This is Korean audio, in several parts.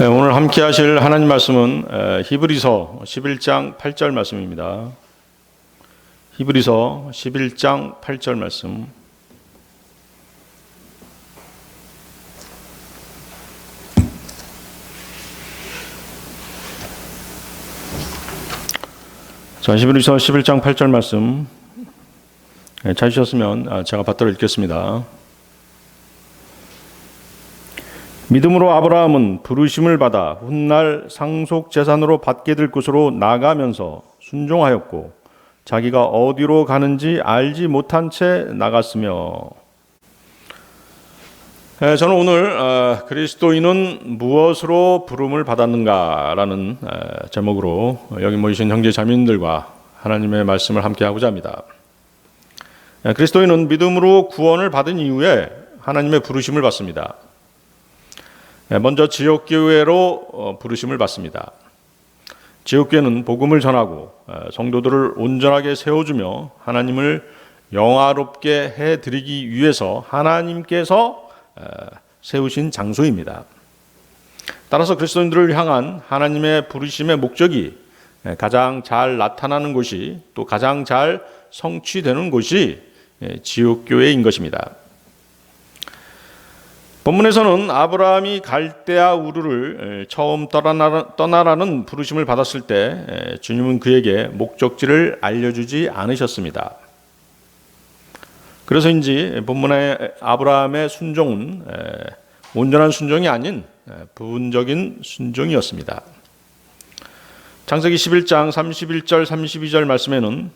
네, 오늘 함께 하실 하나님 말씀은 히브리서 11장 8절 말씀입니다. 히브리서 11장 8절 말씀. 자, 히브리서 11장 8절 말씀 찾으셨으면 제가 받들어 읽겠습니다. 믿음으로 아브라함은 부르심을 받아 훗날 상속 재산으로 받게 될 곳으로 나가면서 순종하였고 자기가 어디로 가는지 알지 못한 채 나갔으며. 저는 오늘 그리스도인은 무엇으로 부름을 받았는가라는 제목으로 여기 모이신 형제 자매님들과 하나님의 말씀을 함께 하고자 합니다. 그리스도인은 믿음으로 구원을 받은 이후에 하나님의 부르심을 받습니다. 먼저 지역교회로 부르심을 받습니다. 지역교회는 복음을 전하고 성도들을 온전하게 세워주며 하나님을 영화롭게 해드리기 위해서 하나님께서 세우신 장소입니다. 따라서 그리스도인들을 향한 하나님의 부르심의 목적이 가장 잘 나타나는 곳이, 또 가장 잘 성취되는 곳이 지역교회인 것입니다. 본문에서는 아브라함이 갈대아 우르를 처음 떠나라는 부르심을 받았을 때 주님은 그에게 목적지를 알려주지 않으셨습니다. 그래서인지 본문의 아브라함의 순종은 온전한 순종이 아닌 부분적인 순종이었습니다. 창세기 11장 31절 32절 말씀에는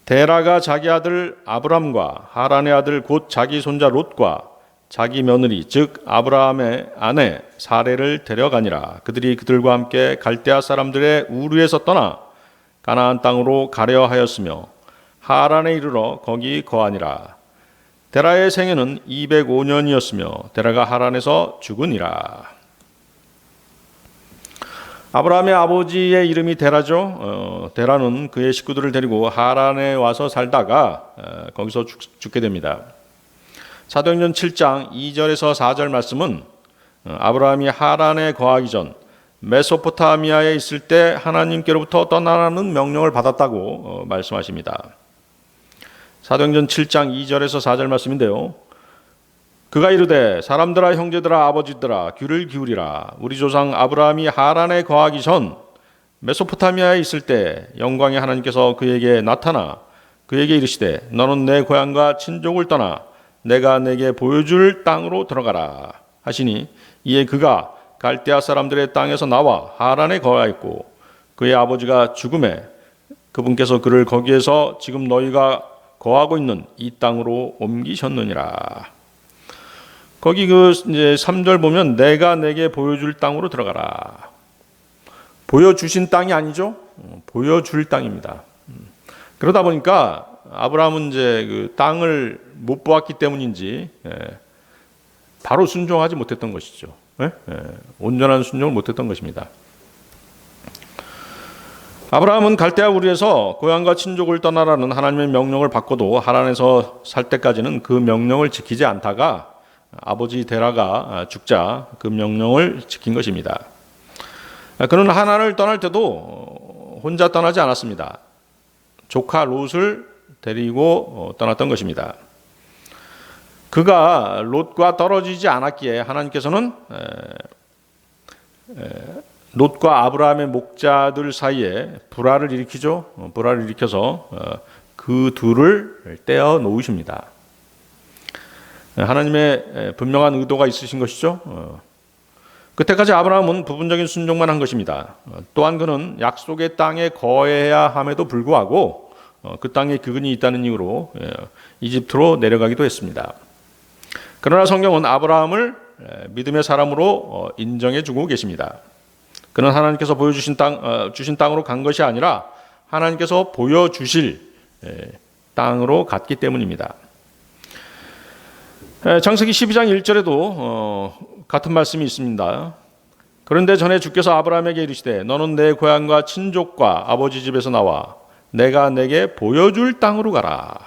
데라가 자기 아들 아브람과 하란의 아들 곧 자기 손자 롯과 자기 며느리 즉 아브라함의 아내 사레를 데려가니라. 그들이 그들과 함께 갈대아 사람들의 우르에서 떠나 가나안 땅으로 가려 하였으며 하란에 이르러 거기 거하니라. 데라의 생애는 205년이었으며 데라가 하란에서 죽으니라. 아브라함의 아버지의 이름이 데라죠. 데라는 그의 식구들을 데리고 하란에 와서 살다가 거기서 죽게 됩니다. 사도행전 7장 2절에서 4절 말씀은 아브라함이 하란에 거하기 전 메소포타미아에 있을 때 하나님께로부터 떠나라는 명령을 받았다고 말씀하십니다. 사도행전 7장 2절에서 4절 말씀인데요. 그가 이르되 사람들아 형제들아 아버지들아 귀를 기울이라. 우리 조상 아브라함이 하란에 거하기 전 메소포타미아에 있을 때 영광의 하나님께서 그에게 나타나 그에게 이르시되 너는 내 고향과 친족을 떠나 내가 내게 보여줄 땅으로 들어가라 하시니 이에 그가 갈대아 사람들의 땅에서 나와 하란에 거하였고 그의 아버지가 죽음에 그분께서 그를 거기에서 지금 너희가 거하고 있는 이 땅으로 옮기셨느니라. 거기 이제 3절 보면 내가 내게 보여줄 땅으로 들어가라. 보여주신 땅이 아니죠. 보여줄 땅입니다. 그러다 보니까 아브라함은 이제 그 땅을 못 보았기 때문인지 바로 순종하지 못했던 것이죠. 온전한 순종을 못했던 것입니다. 아브라함은 갈대아 우르에서 고향과 친족을 떠나라는 하나님의 명령을 받고도 하란에서 살 때까지는 그 명령을 지키지 않다가 아버지 데라가 죽자 그 명령을 지킨 것입니다. 그는 하란을 떠날 때도 혼자 떠나지 않았습니다. 조카 롯을 데리고 떠났던 것입니다. 그가 롯과 떨어지지 않았기에 하나님께서는 롯과 아브라함의 목자들 사이에 불화를 일으키죠. 불화를 일으켜서 그 둘을 떼어 놓으십니다. 하나님의 분명한 의도가 있으신 것이죠. 그때까지 아브라함은 부분적인 순종만 한 것입니다. 또한 그는 약속의 땅에 거해야 함에도 불구하고 그 땅에 기근이 있다는 이유로 이집트로 내려가기도 했습니다. 그러나 성경은 아브라함을 믿음의 사람으로 인정해주고 계십니다. 그는 하나님께서 보여주신 주신 땅으로 간 것이 아니라 하나님께서 보여주실 땅으로 갔기 때문입니다. 창세기 12장 1절에도 같은 말씀이 있습니다. 그런데 전에 주께서 아브라함에게 이르시되 너는 내 고향과 친족과 아버지 집에서 나와 내가 내게 보여줄 땅으로 가라.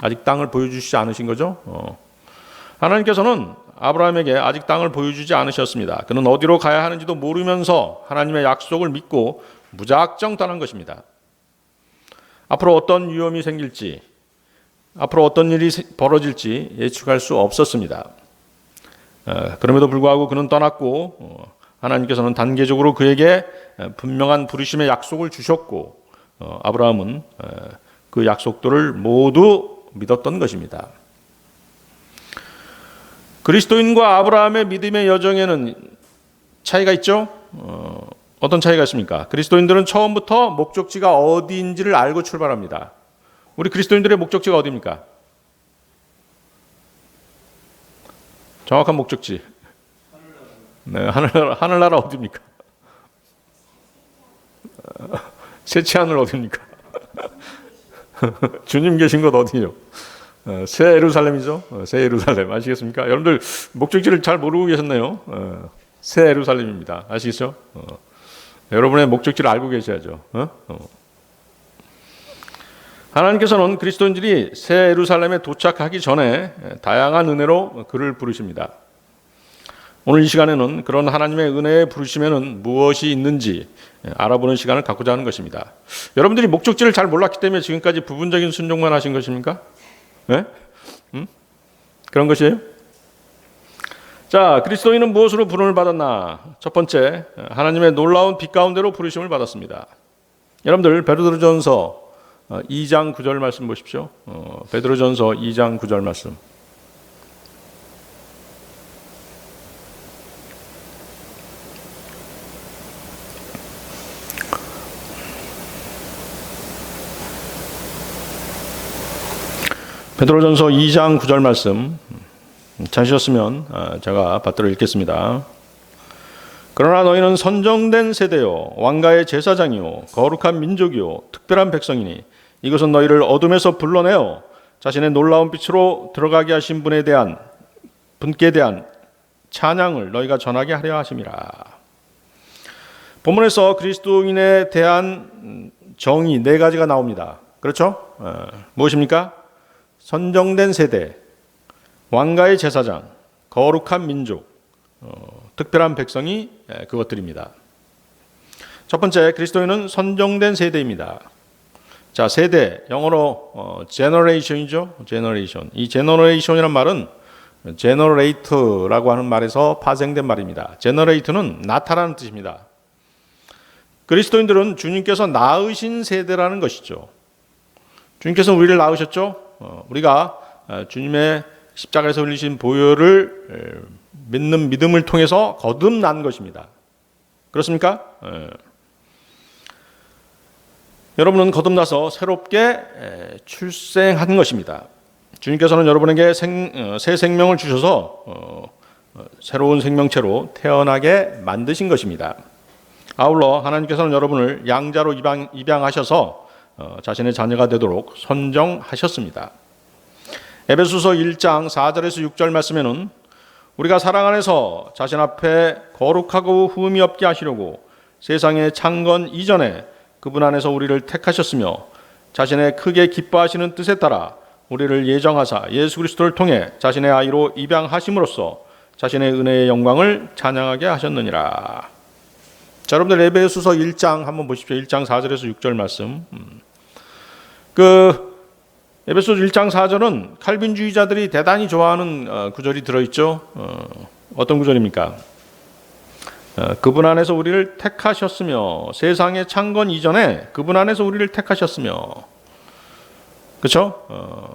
아직 땅을 보여주시지 않으신 거죠. 하나님께서는 아브라함에게 아직 땅을 보여주지 않으셨습니다. 그는 어디로 가야 하는지도 모르면서 하나님의 약속을 믿고 무작정 떠난 것입니다. 앞으로 어떤 위험이 생길지, 앞으로 어떤 일이 벌어질지 예측할 수 없었습니다. 그럼에도 불구하고 그는 떠났고 하나님께서는 단계적으로 그에게 분명한 부르심의 약속을 주셨고 아브라함은 그 약속들을 모두 믿었던 것입니다. 그리스도인과 아브라함의 믿음의 여정에는 차이가 있죠? 어떤 차이가 있습니까? 그리스도인들은 처음부터 목적지가 어디인지를 알고 출발합니다. 우리 그리스도인들의 목적지가 어디입니까? 정확한 목적지. 네, 하늘나라 어디입니까? 새치 하늘 어디입니까? 주님 계신 곳 어디요? 새 예루살렘이죠. 새 예루살렘 아시겠습니까? 여러분들 목적지를 잘 모르고 계셨네요. 새 예루살렘입니다. 아시겠죠? 여러분의 목적지를 알고 계셔야죠. 하나님께서는 그리스도인들이 새 예루살렘에 도착하기 전에 다양한 은혜로 그를 부르십니다. 오늘 이 시간에는 그런 하나님의 은혜의 부르심에는 무엇이 있는지 알아보는 시간을 갖고자 하는 것입니다. 여러분들이 목적지를 잘 몰랐기 때문에 지금까지 부분적인 순종만 하신 것입니까? 네? 그런 것이에요? 자, 그리스도인은 무엇으로 부름을 받았나? 첫 번째, 하나님의 놀라운 빛 가운데로 부르심을 받았습니다. 여러분들 베드로전서 2장 9절 말씀 보십시오. 베드로전서 2장 9절 말씀. 베드로전서 2장 9절 말씀 찾으셨으면 제가 받들어 읽겠습니다. 그러나 너희는 선정된 세대요 왕가의 제사장이요 거룩한 민족이요 특별한 백성이니 이것은 너희를 어둠에서 불러내어 자신의 놀라운 빛으로 들어가게 하신 분께 대한 찬양을 너희가 전하게 하려 하심이라. 본문에서 그리스도인에 대한 정의 네 가지가 나옵니다. 그렇죠? 무엇입니까? 선정된 세대, 왕가의 제사장, 거룩한 민족, 특별한 백성이 그것들입니다. 첫 번째, 그리스도인은 선정된 세대입니다. 자, 세대, 영어로 generation이죠. generation. 이 generation이란 말은 generate라고 하는 말에서 파생된 말입니다. generate는 낳다라는 뜻입니다. 그리스도인들은 주님께서 낳으신 세대라는 것이죠. 주님께서 우리를 낳으셨죠. 우리가 주님의 십자가에서 흘리신 보혈을 믿는 믿음을 통해서 거듭난 것입니다. 그렇습니까? 여러분은 거듭나서 새롭게 출생한 것입니다. 주님께서는 여러분에게 새 생명을 주셔서 새로운 생명체로 태어나게 만드신 것입니다. 아울러 하나님께서는 여러분을 양자로 입양하셔서 자신의 자녀가 되도록 선정하셨습니다. 에베소서 1장 4절에서 6절 말씀에는 우리가 사랑 안에서 자신 앞에 거룩하고 흠이 없게 하시려고 세상의 창건 이전에 그분 안에서 우리를 택하셨으며 자신의 크게 기뻐하시는 뜻에 따라 우리를 예정하사 예수 그리스도를 통해 자신의 아이로 입양하심으로써 자신의 은혜의 영광을 찬양하게 하셨느니라. 자, 여러분들 에베소서 1장 한번 보십시오. 1장 4절에서 6절 말씀. 에베소서 1장 4절은 칼빈주의자들이 대단히 좋아하는 구절이 들어있죠. 어떤 구절입니까? 그분 안에서 우리를 택하셨으며 세상의 창건 이전에 그분 안에서 우리를 택하셨으며. 그렇죠?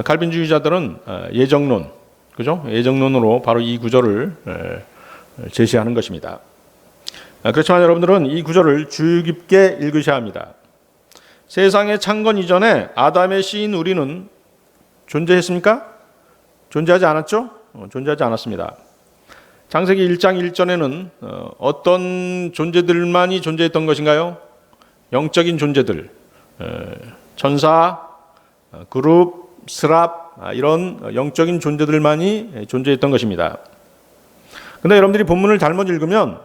칼빈주의자들은 예정론, 그죠? 예정론으로 바로 이 구절을 제시하는 것입니다. 그렇지만 여러분들은 이 구절을 주의 깊게 읽으셔야 합니다. 세상의 창건 이전에 아담의 씨인 우리는 존재했습니까? 존재하지 않았죠? 존재하지 않았습니다. 창세기 1장 1절에는 어떤 존재들만이 존재했던 것인가요? 영적인 존재들, 천사, 그룹, 스랍, 이런 영적인 존재들만이 존재했던 것입니다. 그런데 여러분들이 본문을 잘못 읽으면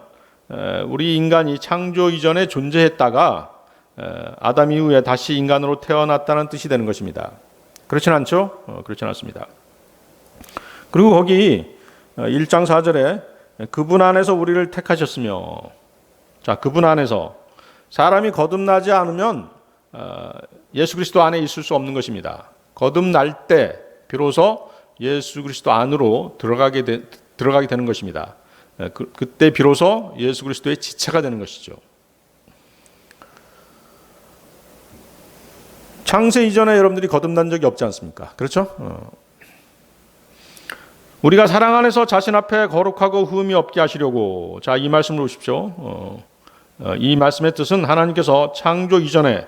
우리 인간이 창조 이전에 존재했다가 아담 이후에 다시 인간으로 태어났다는 뜻이 되는 것입니다. 그렇진 않죠? 그렇진 않습니다. 그리고 거기 1장 4절에 그분 안에서 우리를 택하셨으며, 자, 그분 안에서 사람이 거듭나지 않으면 예수 그리스도 안에 있을 수 없는 것입니다. 거듭날 때 비로소 예수 그리스도 안으로 들어가게 되는 것입니다. 그때 비로소 예수 그리스도의 지체가 되는 것이죠. 창세 이전에 여러분들이 거듭난 적이 없지 않습니까? 그렇죠? 우리가 사랑 안에서 자신 앞에 거룩하고 흠이 없게 하시려고, 자, 이 말씀을 보십시오. 이 말씀의 뜻은 하나님께서 창조 이전에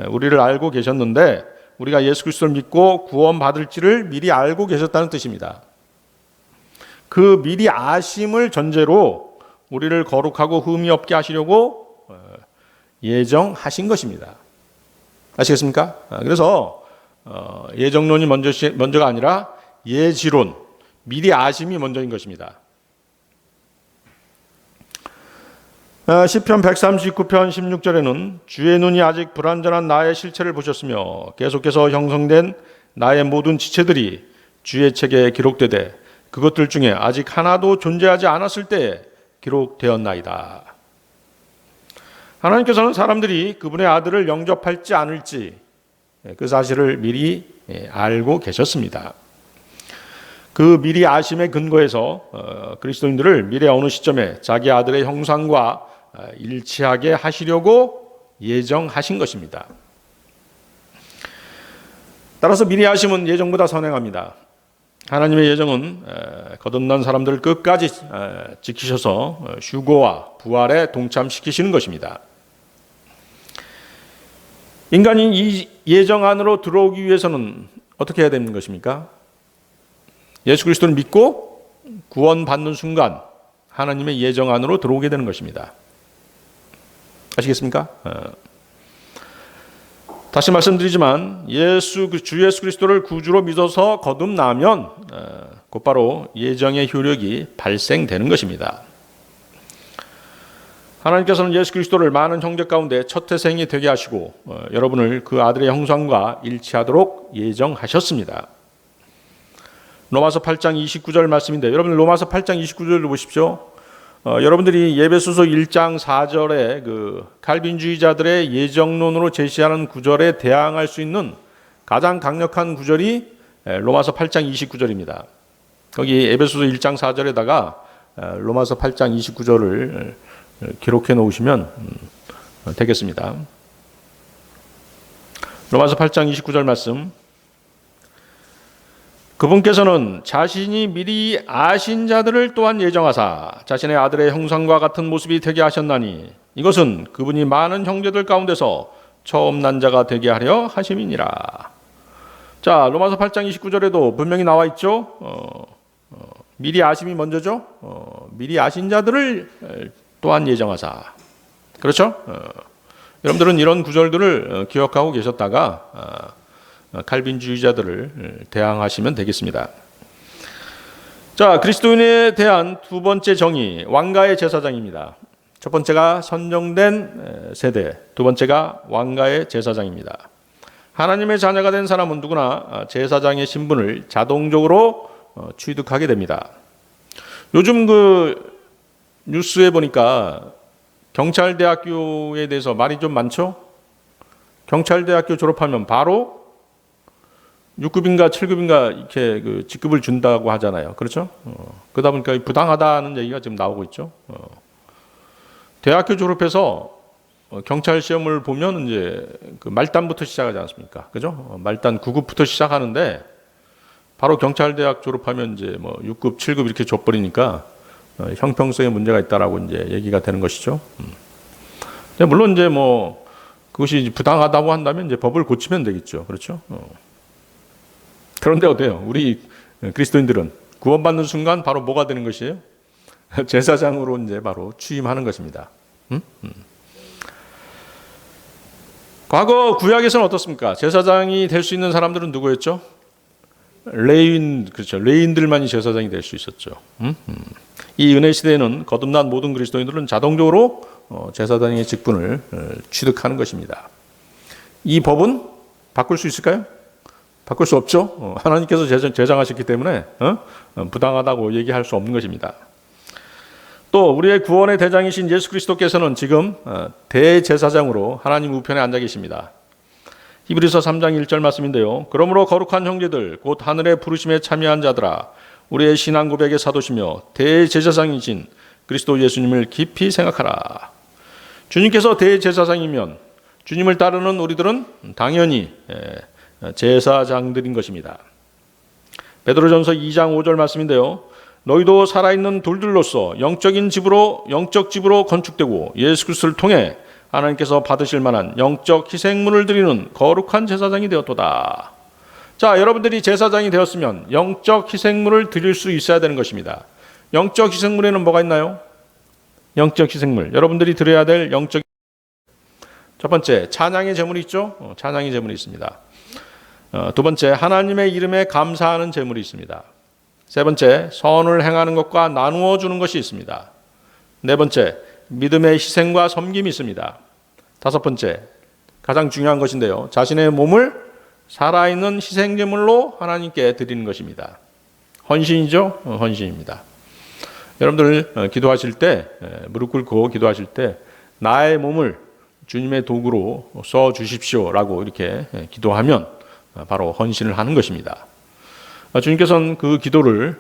우리를 알고 계셨는데 우리가 예수 그리스도를 믿고 구원받을지를 미리 알고 계셨다는 뜻입니다. 그 미리 아심을 전제로 우리를 거룩하고 흠이 없게 하시려고 예정하신 것입니다. 아시겠습니까? 그래서 예정론이 먼저가 아니라 예지론, 미리 아심이 먼저인 것입니다. 시편 139편 16절에는 주의 눈이 아직 불완전한 나의 실체를 보셨으며 계속해서 형성된 나의 모든 지체들이 주의 책에 기록되되 그것들 중에 아직 하나도 존재하지 않았을 때에 기록되었나이다. 하나님께서는 사람들이 그분의 아들을 영접할지 않을지 그 사실을 미리 알고 계셨습니다. 그 미리 아심의 근거에서 그리스도인들을 미래 어느 시점에 자기 아들의 형상과 일치하게 하시려고 예정하신 것입니다. 따라서 미리 아심은 예정보다 선행합니다. 하나님의 예정은 거듭난 사람들을 끝까지 지키셔서 휴거와 부활에 동참시키시는 것입니다. 인간이 이 예정 안으로 들어오기 위해서는 어떻게 해야 되는 것입니까? 예수 그리스도를 믿고 구원받는 순간 하나님의 예정 안으로 들어오게 되는 것입니다. 아시겠습니까? 다시 말씀드리지만 주 예수 그리스도를 구주로 믿어서 거듭나면 곧바로 예정의 효력이 발생되는 것입니다. 하나님께서는 예수 그리스도를 많은 형제 가운데 첫 태생이 되게 하시고 여러분을 그 아들의 형상과 일치하도록 예정하셨습니다. 로마서 8장 29절 말씀인데 여러분 로마서 8장 29절을 보십시오. 여러분들이 예배소서 1장 4절에 그 칼빈주의자들의 예정론으로 제시하는 구절에 대항할 수 있는 가장 강력한 구절이 로마서 8장 29절입니다. 거기 예배소서 1장 4절에다가 로마서 8장 29절을 기록해 놓으시면 되겠습니다. 로마서 8장 29절 말씀. 그분께서는 자신이 미리 아신 자들을 또한 예정하사 자신의 아들의 형상과 같은 모습이 되게 하셨나니 이것은 그분이 많은 형제들 가운데서 처음 난 자가 되게 하려 하심이니라. 자, 로마서 8장 29절에도 분명히 나와 있죠. 미리 아심이 먼저죠. 미리 아신 자들을 또한 예정하사. 그렇죠? 여러분들은 이런 구절들을 기억하고 계셨다가 칼빈주의자들을 대항하시면 되겠습니다. 자, 그리스도인에 대한 두 번째 정의, 왕가의 제사장입니다. 첫 번째가 선정된 세대, 두 번째가 왕가의 제사장입니다. 하나님의 자녀가 된 사람은 누구나 제사장의 신분을 자동적으로 취득하게 됩니다. 요즘 그 뉴스에 보니까 경찰대학교에 대해서 말이 좀 많죠? 경찰대학교 졸업하면 바로 6급인가 7급인가 이렇게 그 직급을 준다고 하잖아요. 그렇죠? 그러다 보니까 부당하다는 얘기가 지금 나오고 있죠. 대학교 졸업해서 경찰 시험을 보면 이제 그 말단부터 시작하지 않습니까? 그죠? 말단 9급부터 시작하는데 바로 경찰대학 졸업하면 이제 뭐 6급, 7급 이렇게 줘버리니까 형평성에 문제가 있다라고 이제 얘기가 되는 것이죠. 물론 이제 뭐 그것이 부당하다고 한다면 이제 법을 고치면 되겠죠. 그렇죠? 그런데 어때요? 우리 그리스도인들은 구원받는 순간 바로 뭐가 되는 것이에요? 제사장으로 이제 바로 취임하는 것입니다. 과거 구약에서는 어떻습니까? 제사장이 될 수 있는 사람들은 누구였죠? 레위인, 그렇죠. 레위인들만이 제사장이 될 수 있었죠. 이 은혜 시대에는 거듭난 모든 그리스도인들은 자동적으로 제사장의 직분을 취득하는 것입니다. 이 법은 바꿀 수 있을까요? 바꿀 수 없죠. 하나님께서 제정하셨기 때문에 부당하다고 얘기할 수 없는 것입니다. 또 우리의 구원의 대장이신 예수 그리스도께서는 지금 대제사장으로 하나님 우편에 앉아 계십니다. 히브리서 3장 1절 말씀인데요. 그러므로 거룩한 형제들 곧 하늘의 부르심에 참여한 자들아 우리의 신앙 고백의 사도시며 대제사장이신 그리스도 예수님을 깊이 생각하라. 주님께서 대제사장이면 주님을 따르는 우리들은 당연히 제사장들인 것입니다. 베드로전서 2장 5절 말씀인데요. 너희도 살아있는 돌들로서 영적 집으로 건축되고 예수 그리스도를 통해 하나님께서 받으실 만한 영적 희생물을 드리는 거룩한 제사장이 되었도다. 자, 여러분들이 제사장이 되었으면 영적 희생물을 드릴 수 있어야 되는 것입니다. 영적 희생물에는 뭐가 있나요? 영적 희생물. 여러분들이 드려야 될 영적. 첫 번째, 찬양의 제물이 있죠? 찬양의 제물이 있습니다. 두 번째, 하나님의 이름에 감사하는 제물이 있습니다. 세 번째, 선을 행하는 것과 나누어 주는 것이 있습니다. 네 번째, 믿음의 희생과 섬김이 있습니다. 다섯 번째, 가장 중요한 것인데요. 자신의 몸을 살아있는 희생제물로 하나님께 드리는 것입니다. 헌신이죠? 헌신입니다. 여러분들 기도하실 때, 무릎 꿇고 기도하실 때 나의 몸을 주님의 도구로 써 주십시오라고 이렇게 기도하면 바로 헌신을 하는 것입니다. 주님께서는 그 기도를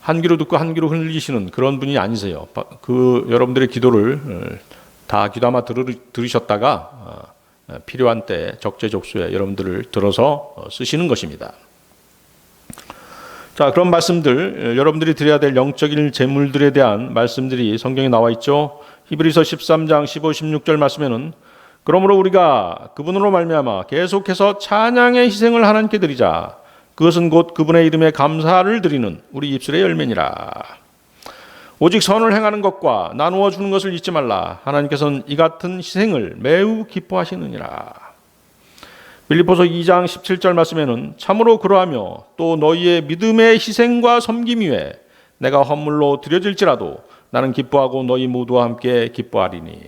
한 귀로 듣고 한 귀로 흘리시는 그런 분이 아니세요. 그 여러분들의 기도를 다 귀담아 들으셨다가 필요한 때 적재적소에 여러분들을 들어서 쓰시는 것입니다. 자, 그런 말씀들, 여러분들이 드려야 될 영적인 제물들에 대한 말씀들이 성경에 나와 있죠. 히브리서 13장 15, 16절 말씀에는 그러므로 우리가 그분으로 말미암아 계속해서 찬양의 희생을 하나님께 드리자. 그것은 곧 그분의 이름에 감사를 드리는 우리 입술의 열매니라. 오직 선을 행하는 것과 나누어 주는 것을 잊지 말라. 하나님께서는 이 같은 희생을 매우 기뻐하시느니라. 빌립보서 2장 17절 말씀에는 참으로 그러하며 또 너희의 믿음의 희생과 섬김 위에 내가 헌물로 드려질지라도 나는 기뻐하고 너희 모두와 함께 기뻐하리니.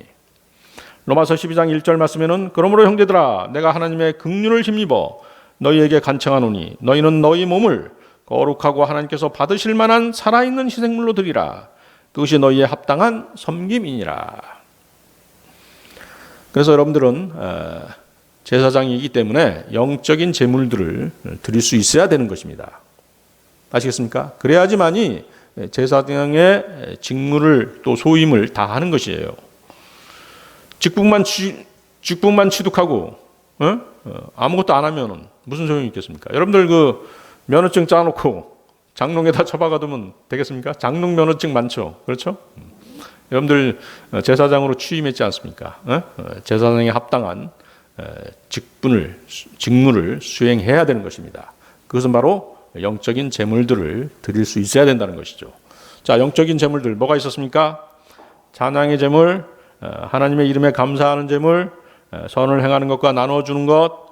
로마서 12장 1절 말씀에는 그러므로 형제들아 내가 하나님의 긍휼을 힘입어 너희에게 간청하노니 너희는 너희 몸을 거룩하고 하나님께서 받으실 만한 살아있는 희생물로 드리라. 그것이 너희의 합당한 섬김이니라. 그래서 여러분들은 제사장이기 때문에 영적인 제물들을 드릴 수 있어야 되는 것입니다. 아시겠습니까? 그래야지만이 제사장의 직무를 또 소임을 다 하는 것이에요. 직분만 취득하고 아무것도 안 하면 무슨 소용이 있겠습니까? 여러분들 그 면허증 짜놓고 장롱에다 처박아두면 되겠습니까? 장롱 면허증 많죠, 그렇죠? 여러분들 제사장으로 취임했지 않습니까? 제사장에 합당한 직무를 수행해야 되는 것입니다. 그것은 바로 영적인 제물들을 드릴 수 있어야 된다는 것이죠. 자, 영적인 제물들 뭐가 있었습니까? 찬양의 제물, 하나님의 이름에 감사하는 제물, 선을 행하는 것과 나눠주는 것,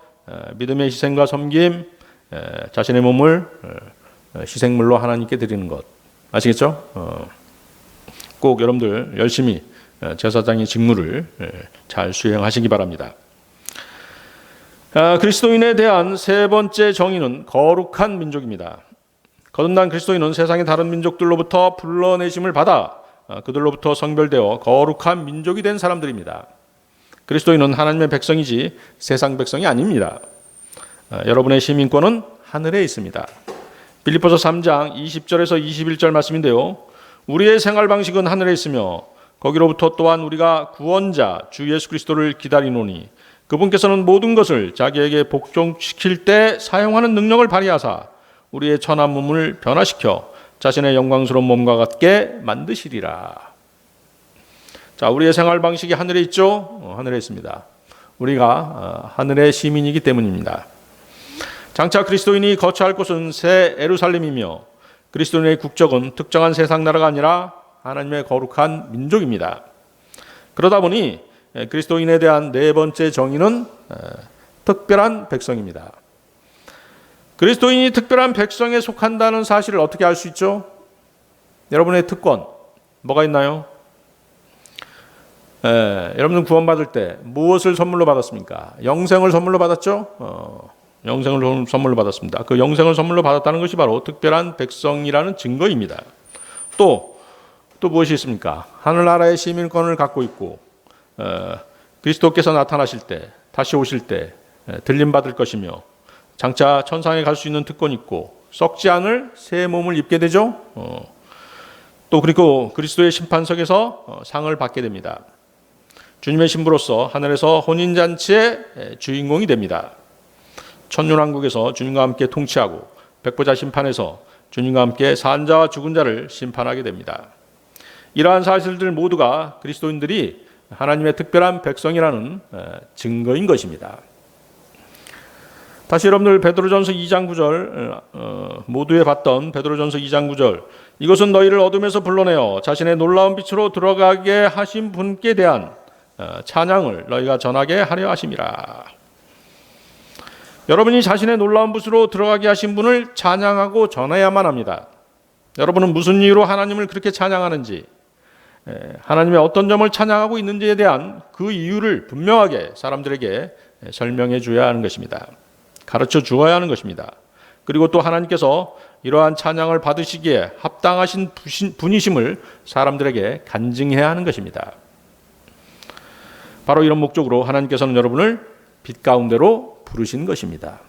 믿음의 희생과 섬김, 자신의 몸을 희생물로 하나님께 드리는 것. 아시겠죠? 꼭 여러분들 열심히 제사장의 직무를 잘 수행하시기 바랍니다. 그리스도인에 대한 세 번째 정의는 거룩한 민족입니다. 거듭난 그리스도인은 세상의 다른 민족들로부터 불러내심을 받아 그들로부터 성별되어 거룩한 민족이 된 사람들입니다. 그리스도인은 하나님의 백성이지 세상 백성이 아닙니다. 여러분의 시민권은 하늘에 있습니다. 빌립보서 3장 20절에서 21절 말씀인데요. 우리의 생활 방식은 하늘에 있으며 거기로부터 또한 우리가 구원자 주 예수 그리스도를 기다리노니 그분께서는 모든 것을 자기에게 복종시킬 때 사용하는 능력을 발휘하사 우리의 천한 몸을 변화시켜 자신의 영광스러운 몸과 같게 만드시리라. 자, 우리의 생활 방식이 하늘에 있죠? 하늘에 있습니다. 우리가 하늘의 시민이기 때문입니다. 장차 그리스도인이 거처할 곳은 새 예루살렘이며 그리스도인의 국적은 특정한 세상 나라가 아니라 하나님의 거룩한 민족입니다. 그러다 보니 그리스도인에 대한 네 번째 정의는 특별한 백성입니다. 그리스도인이 특별한 백성에 속한다는 사실을 어떻게 알 수 있죠? 여러분의 특권 뭐가 있나요? 여러분은 구원받을 때 무엇을 선물로 받았습니까? 영생을 선물로 받았죠? 영생을 선물로 받았습니다. 그 영생을 선물로 받았다는 것이 바로 특별한 백성이라는 증거입니다. 또 무엇이 있습니까? 하늘나라의 시민권을 갖고 있고 그리스도께서 나타나실 때, 다시 오실 때 들림받을 것이며 장차 천상에 갈 수 있는 특권이 있고 썩지 않을 새 몸을 입게 되죠. 또 그리고 그리스도의 심판석에서 상을 받게 됩니다. 주님의 신부로서 하늘에서 혼인잔치의 주인공이 됩니다. 천년왕국에서 주님과 함께 통치하고 백보자 심판에서 주님과 함께 산 자와 죽은 자를 심판하게 됩니다. 이러한 사실들 모두가 그리스도인들이 하나님의 특별한 백성이라는 증거인 것입니다. 다시 여러분들 베드로전서 2장 9절 모두에 봤던 베드로전서 2장 9절 이것은 너희를 어둠에서 불러내어 자신의 놀라운 빛으로 들어가게 하신 분께 대한 찬양을 너희가 전하게 하려 하심이라. 여러분이 자신의 놀라운 빛으로 들어가게 하신 분을 찬양하고 전해야만 합니다. 여러분은 무슨 이유로 하나님을 그렇게 찬양하는지, 하나님의 어떤 점을 찬양하고 있는지에 대한 그 이유를 분명하게 사람들에게 설명해 줘야 하는 것입니다. 가르쳐 주어야 하는 것입니다. 그리고 또 하나님께서 이러한 찬양을 받으시기에 합당하신 분이심을 사람들에게 간증해야 하는 것입니다. 바로 이런 목적으로 하나님께서는 여러분을 빛 가운데로 부르신 것입니다.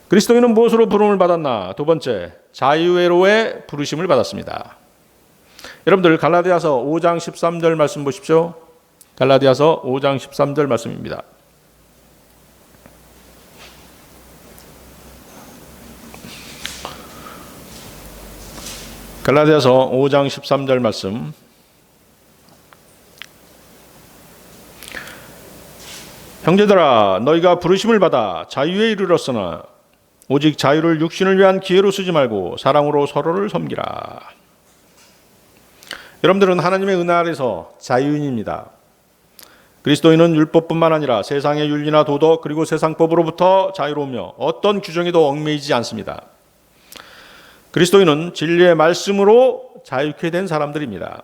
그리스도인은 무엇으로 부름을 받았나? 두 번째, 자유회로의 부르심을 받았습니다. 여러분들 갈라디아서 5장 13절 말씀 보십시오. 갈라디아서 5장 13절 말씀입니다. 갈라디아서 5장 13절 말씀. 형제들아 너희가 부르심을 받아 자유에 이르렀으나 오직 자유를 육신을 위한 기회로 쓰지 말고 사랑으로 서로를 섬기라. 여러분들은 하나님의 은혜 아래서 자유인입니다. 그리스도인은 율법뿐만 아니라 세상의 윤리나 도덕 그리고 세상법으로부터 자유로우며 어떤 규정에도 얽매이지 않습니다. 그리스도인은 진리의 말씀으로 자유케 된 사람들입니다.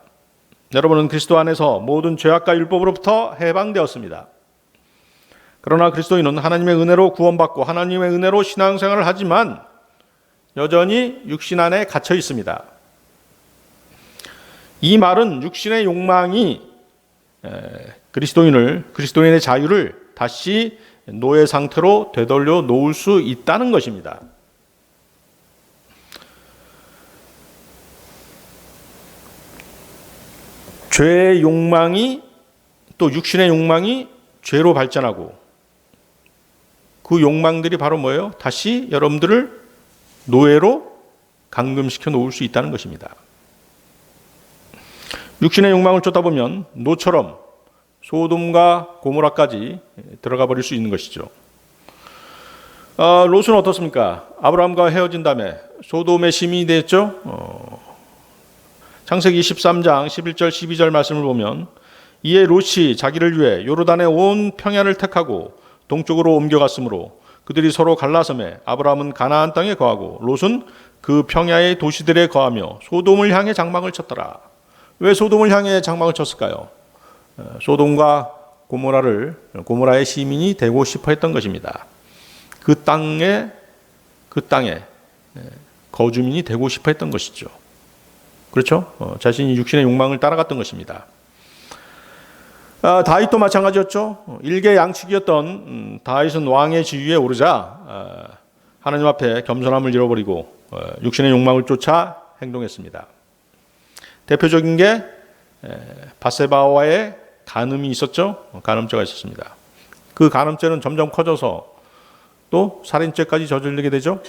여러분은 그리스도 안에서 모든 죄악과 율법으로부터 해방되었습니다. 그러나 그리스도인은 하나님의 은혜로 구원받고 하나님의 은혜로 신앙생활을 하지만 여전히 육신 안에 갇혀 있습니다. 이 말은 육신의 욕망이 그리스도인의 자유를 다시 노예 상태로 되돌려 놓을 수 있다는 것입니다. 죄의 욕망이 또 육신의 욕망이 죄로 발전하고 그 욕망들이 바로 뭐예요? 다시 여러분들을 노예로 감금시켜 놓을 수 있다는 것입니다. 육신의 욕망을 쫓다 보면 노처럼 소돔과 고모라까지 들어가 버릴 수 있는 것이죠. 롯은 어떻습니까? 아브라함과 헤어진 다음에 소돔의 시민이 됐죠. 창세기 13장 11절 12절 말씀을 보면 이에 롯이 자기를 위해 요르단의 온 평야를 택하고 동쪽으로 옮겨갔으므로 그들이 서로 갈라섬에 아브라함은 가나안 땅에 거하고 롯은 그 평야의 도시들에 거하며 소돔을 향해 장막을 쳤더라. 왜 소돔을 향해 장막을 쳤을까요? 소돔과 고모라의 시민이 되고 싶어 했던 것입니다. 그 땅에 거주민이 되고 싶어 했던 것이죠. 그렇죠? 자신이 육신의 욕망을 따라갔던 것입니다. 다윗도 마찬가지였죠. 일개 양측이었던 다윗은 왕의 지위에 오르자 하나님 앞에 겸손함을 잃어버리고 육신의 욕망을 쫓아 행동했습니다. 대표적인 게 바세바와의 간음이 있었죠. 간음죄가 있었습니다. 그 간음죄는 점점 커져서 또 살인죄까지 저지르게 되죠.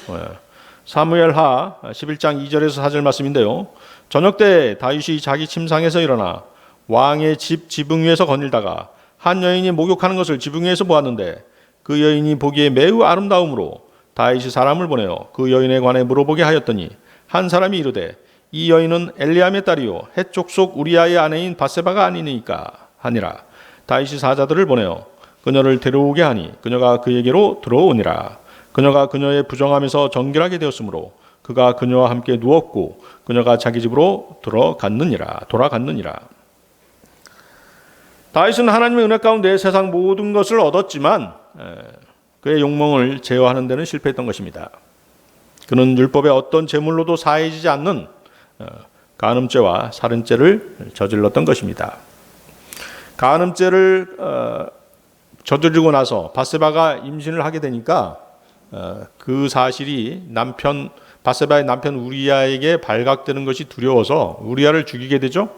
사무엘하 11장 2절에서 4절 말씀인데요. 저녁 때 다윗이 자기 침상에서 일어나 왕의 집 지붕 위에서 거닐다가 한 여인이 목욕하는 것을 지붕 위에서 보았는데 그 여인이 보기에 매우 아름다움으로 다윗이 사람을 보내어 그 여인에 관해 물어보게 하였더니 한 사람이 이르되 이 여인은 엘리암의 딸이요 헷 족속 우리아의 아내인 바세바가 아니니까 하니라. 다윗이 사자들을 보내어 그녀를 데려오게 하니 그녀가 그에게로 들어오니라. 그녀가 그녀의 부정함에서 정결하게 되었으므로 그가 그녀와 함께 누웠고 그녀가 자기 집으로 돌아갔느니라. 다윗은 하나님의 은혜 가운데 세상 모든 것을 얻었지만 그의 욕망을 제어하는 데는 실패했던 것입니다. 그는 율법의 어떤 제물로도 사해지지 않는 간음죄와 살인죄를 저질렀던 것입니다. 간음죄를 저지르고 나서 바세바가 임신을 하게 되니까 그 사실이 바세바의 남편 우리아에게 발각되는 것이 두려워서 우리아를 죽이게 되죠.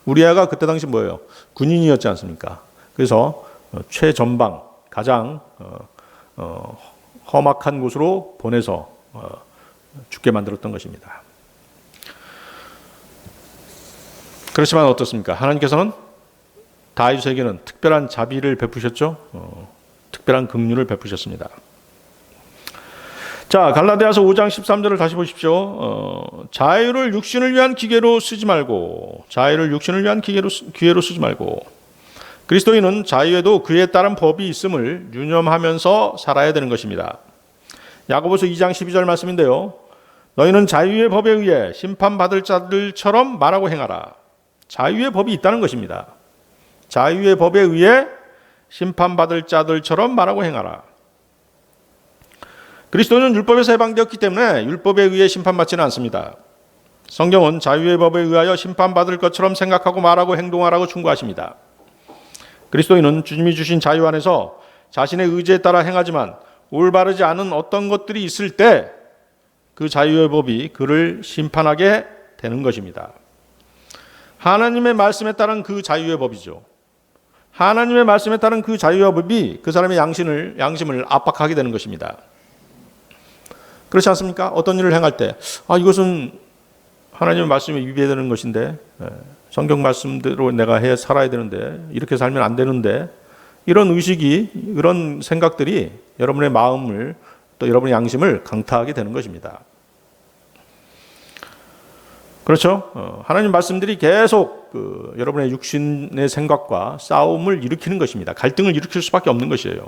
우리아가 그때 당시 뭐예요? 군인이었지 않습니까? 그래서 최전방 가장 험악한 곳으로 보내서 죽게 만들었던 것입니다. 그렇지만 어떻습니까? 하나님께서는 다윗에게는 특별한 자비를 베푸셨죠. 특별한 긍휼을 베푸셨습니다. 자, 갈라디아서 5장 13절을 다시 보십시오. 자유를 육신을 위한 기계로 쓰지 말고, 자유를 육신을 위한 기회로 쓰지 말고, 그리스도인은 자유에도 그에 따른 법이 있음을 유념하면서 살아야 되는 것입니다. 야고보서 2장 12절 말씀인데요. 너희는 자유의 법에 의해 심판받을 자들처럼 말하고 행하라. 자유의 법이 있다는 것입니다. 자유의 법에 의해 심판받을 자들처럼 말하고 행하라. 그리스도는 율법에서 해방되었기 때문에 율법에 의해 심판받지는 않습니다. 성경은 자유의 법에 의하여 심판받을 것처럼 생각하고 말하고 행동하라고 충고하십니다. 그리스도인은 주님이 주신 자유 안에서 자신의 의지에 따라 행하지만 올바르지 않은 어떤 것들이 있을 때 그 자유의 법이 그를 심판하게 되는 것입니다. 하나님의 말씀에 따른 그 자유의 법이죠. 하나님의 말씀에 따른 그 자유의 법이 그 사람의 양심을 압박하게 되는 것입니다. 그렇지 않습니까? 어떤 일을 행할 때 이것은 하나님의 말씀에 위배되는 것인데 성경 말씀대로 내가 살아야 되는데 이렇게 살면 안 되는데 이런 의식이 이런 생각들이 여러분의 마음을 또 여러분의 양심을 강타하게 되는 것입니다. 그렇죠? 하나님 말씀들이 계속 여러분의 육신의 생각과 싸움을 일으키는 것입니다. 갈등을 일으킬 수밖에 없는 것이에요.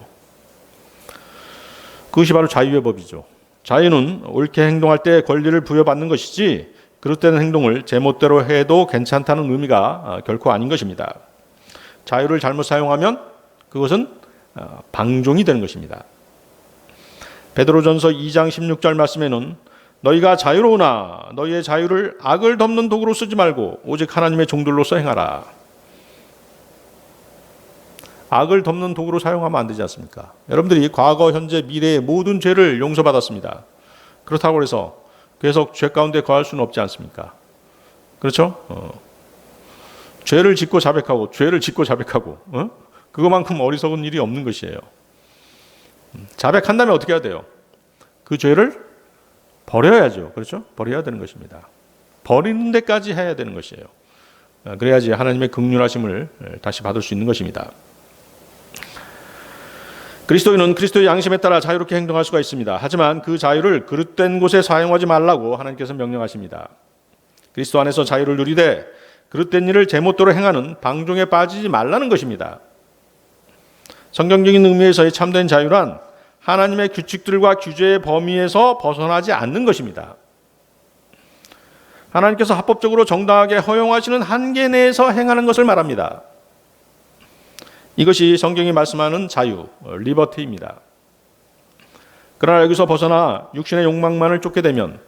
그것이 바로 자유의 법이죠. 자유는 옳게 행동할 때 권리를 부여받는 것이지 그릇되는 행동을 제멋대로 해도 괜찮다는 의미가 결코 아닌 것입니다. 자유를 잘못 사용하면 그것은 방종이 되는 것입니다. 베드로전서 2장 16절 말씀에는 너희가 자유로우나 너희의 자유를 악을 덮는 도구로 쓰지 말고 오직 하나님의 종들로서 행하라. 악을 덮는 도구로 사용하면 안 되지 않습니까? 여러분들이 과거, 현재, 미래의 모든 죄를 용서받았습니다. 그렇다고 해서 계속 죄 가운데 거할 수는 없지 않습니까? 그렇죠? 죄를 짓고 자백하고 그것만큼 어리석은 일이 없는 것이에요. 자백한다면 어떻게 해야 돼요? 그 죄를 버려야죠. 그렇죠? 버려야 되는 것입니다. 버리는 데까지 해야 되는 것이에요. 그래야지 하나님의 긍휼하심을 다시 받을 수 있는 것입니다. 그리스도인은 그리스도의 양심에 따라 자유롭게 행동할 수가 있습니다. 하지만 그 자유를 그릇된 곳에 사용하지 말라고 하나님께서 명령하십니다. 그리스도 안에서 자유를 누리되 그릇된 일을 제멋대로 행하는 방종에 빠지지 말라는 것입니다. 성경적인 의미에서의 참된 자유란 하나님의 규칙들과 규제의 범위에서 벗어나지 않는 것입니다. 하나님께서 합법적으로 정당하게 허용하시는 한계 내에서 행하는 것을 말합니다. 이것이 성경이 말씀하는 자유, 리버티입니다. 그러나 여기서 벗어나 육신의 욕망만을 쫓게 되면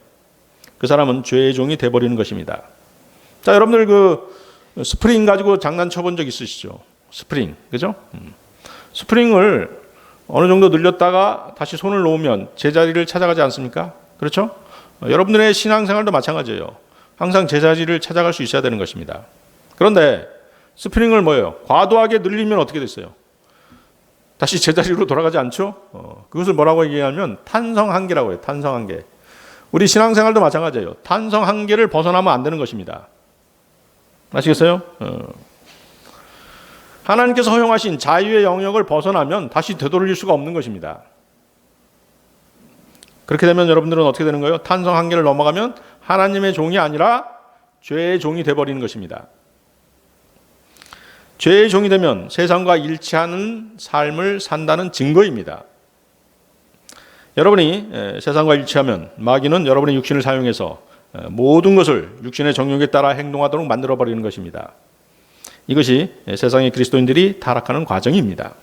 그 사람은 죄의 종이 돼버리는 것입니다. 자, 여러분들 스프링 가지고 장난쳐 본 적 있으시죠? 스프링, 그죠? 스프링을 어느 정도 늘렸다가 다시 손을 놓으면 제자리를 찾아가지 않습니까? 그렇죠? 여러분들의 신앙생활도 마찬가지예요. 항상 제자리를 찾아갈 수 있어야 되는 것입니다. 그런데 스프링을 과도하게 늘리면 어떻게 됐어요? 다시 제자리로 돌아가지 않죠? 그것을 뭐라고 얘기하면 탄성 한계라고 해요. 탄성 한계. 우리 신앙생활도 마찬가지예요. 탄성 한계를 벗어나면 안 되는 것입니다. 아시겠어요? 하나님께서 허용하신 자유의 영역을 벗어나면 다시 되돌릴 수가 없는 것입니다. 그렇게 되면 여러분들은 어떻게 되는 거예요? 탄성 한계를 넘어가면 하나님의 종이 아니라 죄의 종이 되어버리는 것입니다. 죄의 종이 되면 세상과 일치하는 삶을 산다는 증거입니다. 여러분이 세상과 일치하면 마귀는 여러분의 육신을 사용해서 모든 것을 육신의 정욕에 따라 행동하도록 만들어버리는 것입니다. 이것이 세상의 그리스도인들이 타락하는 과정입니다.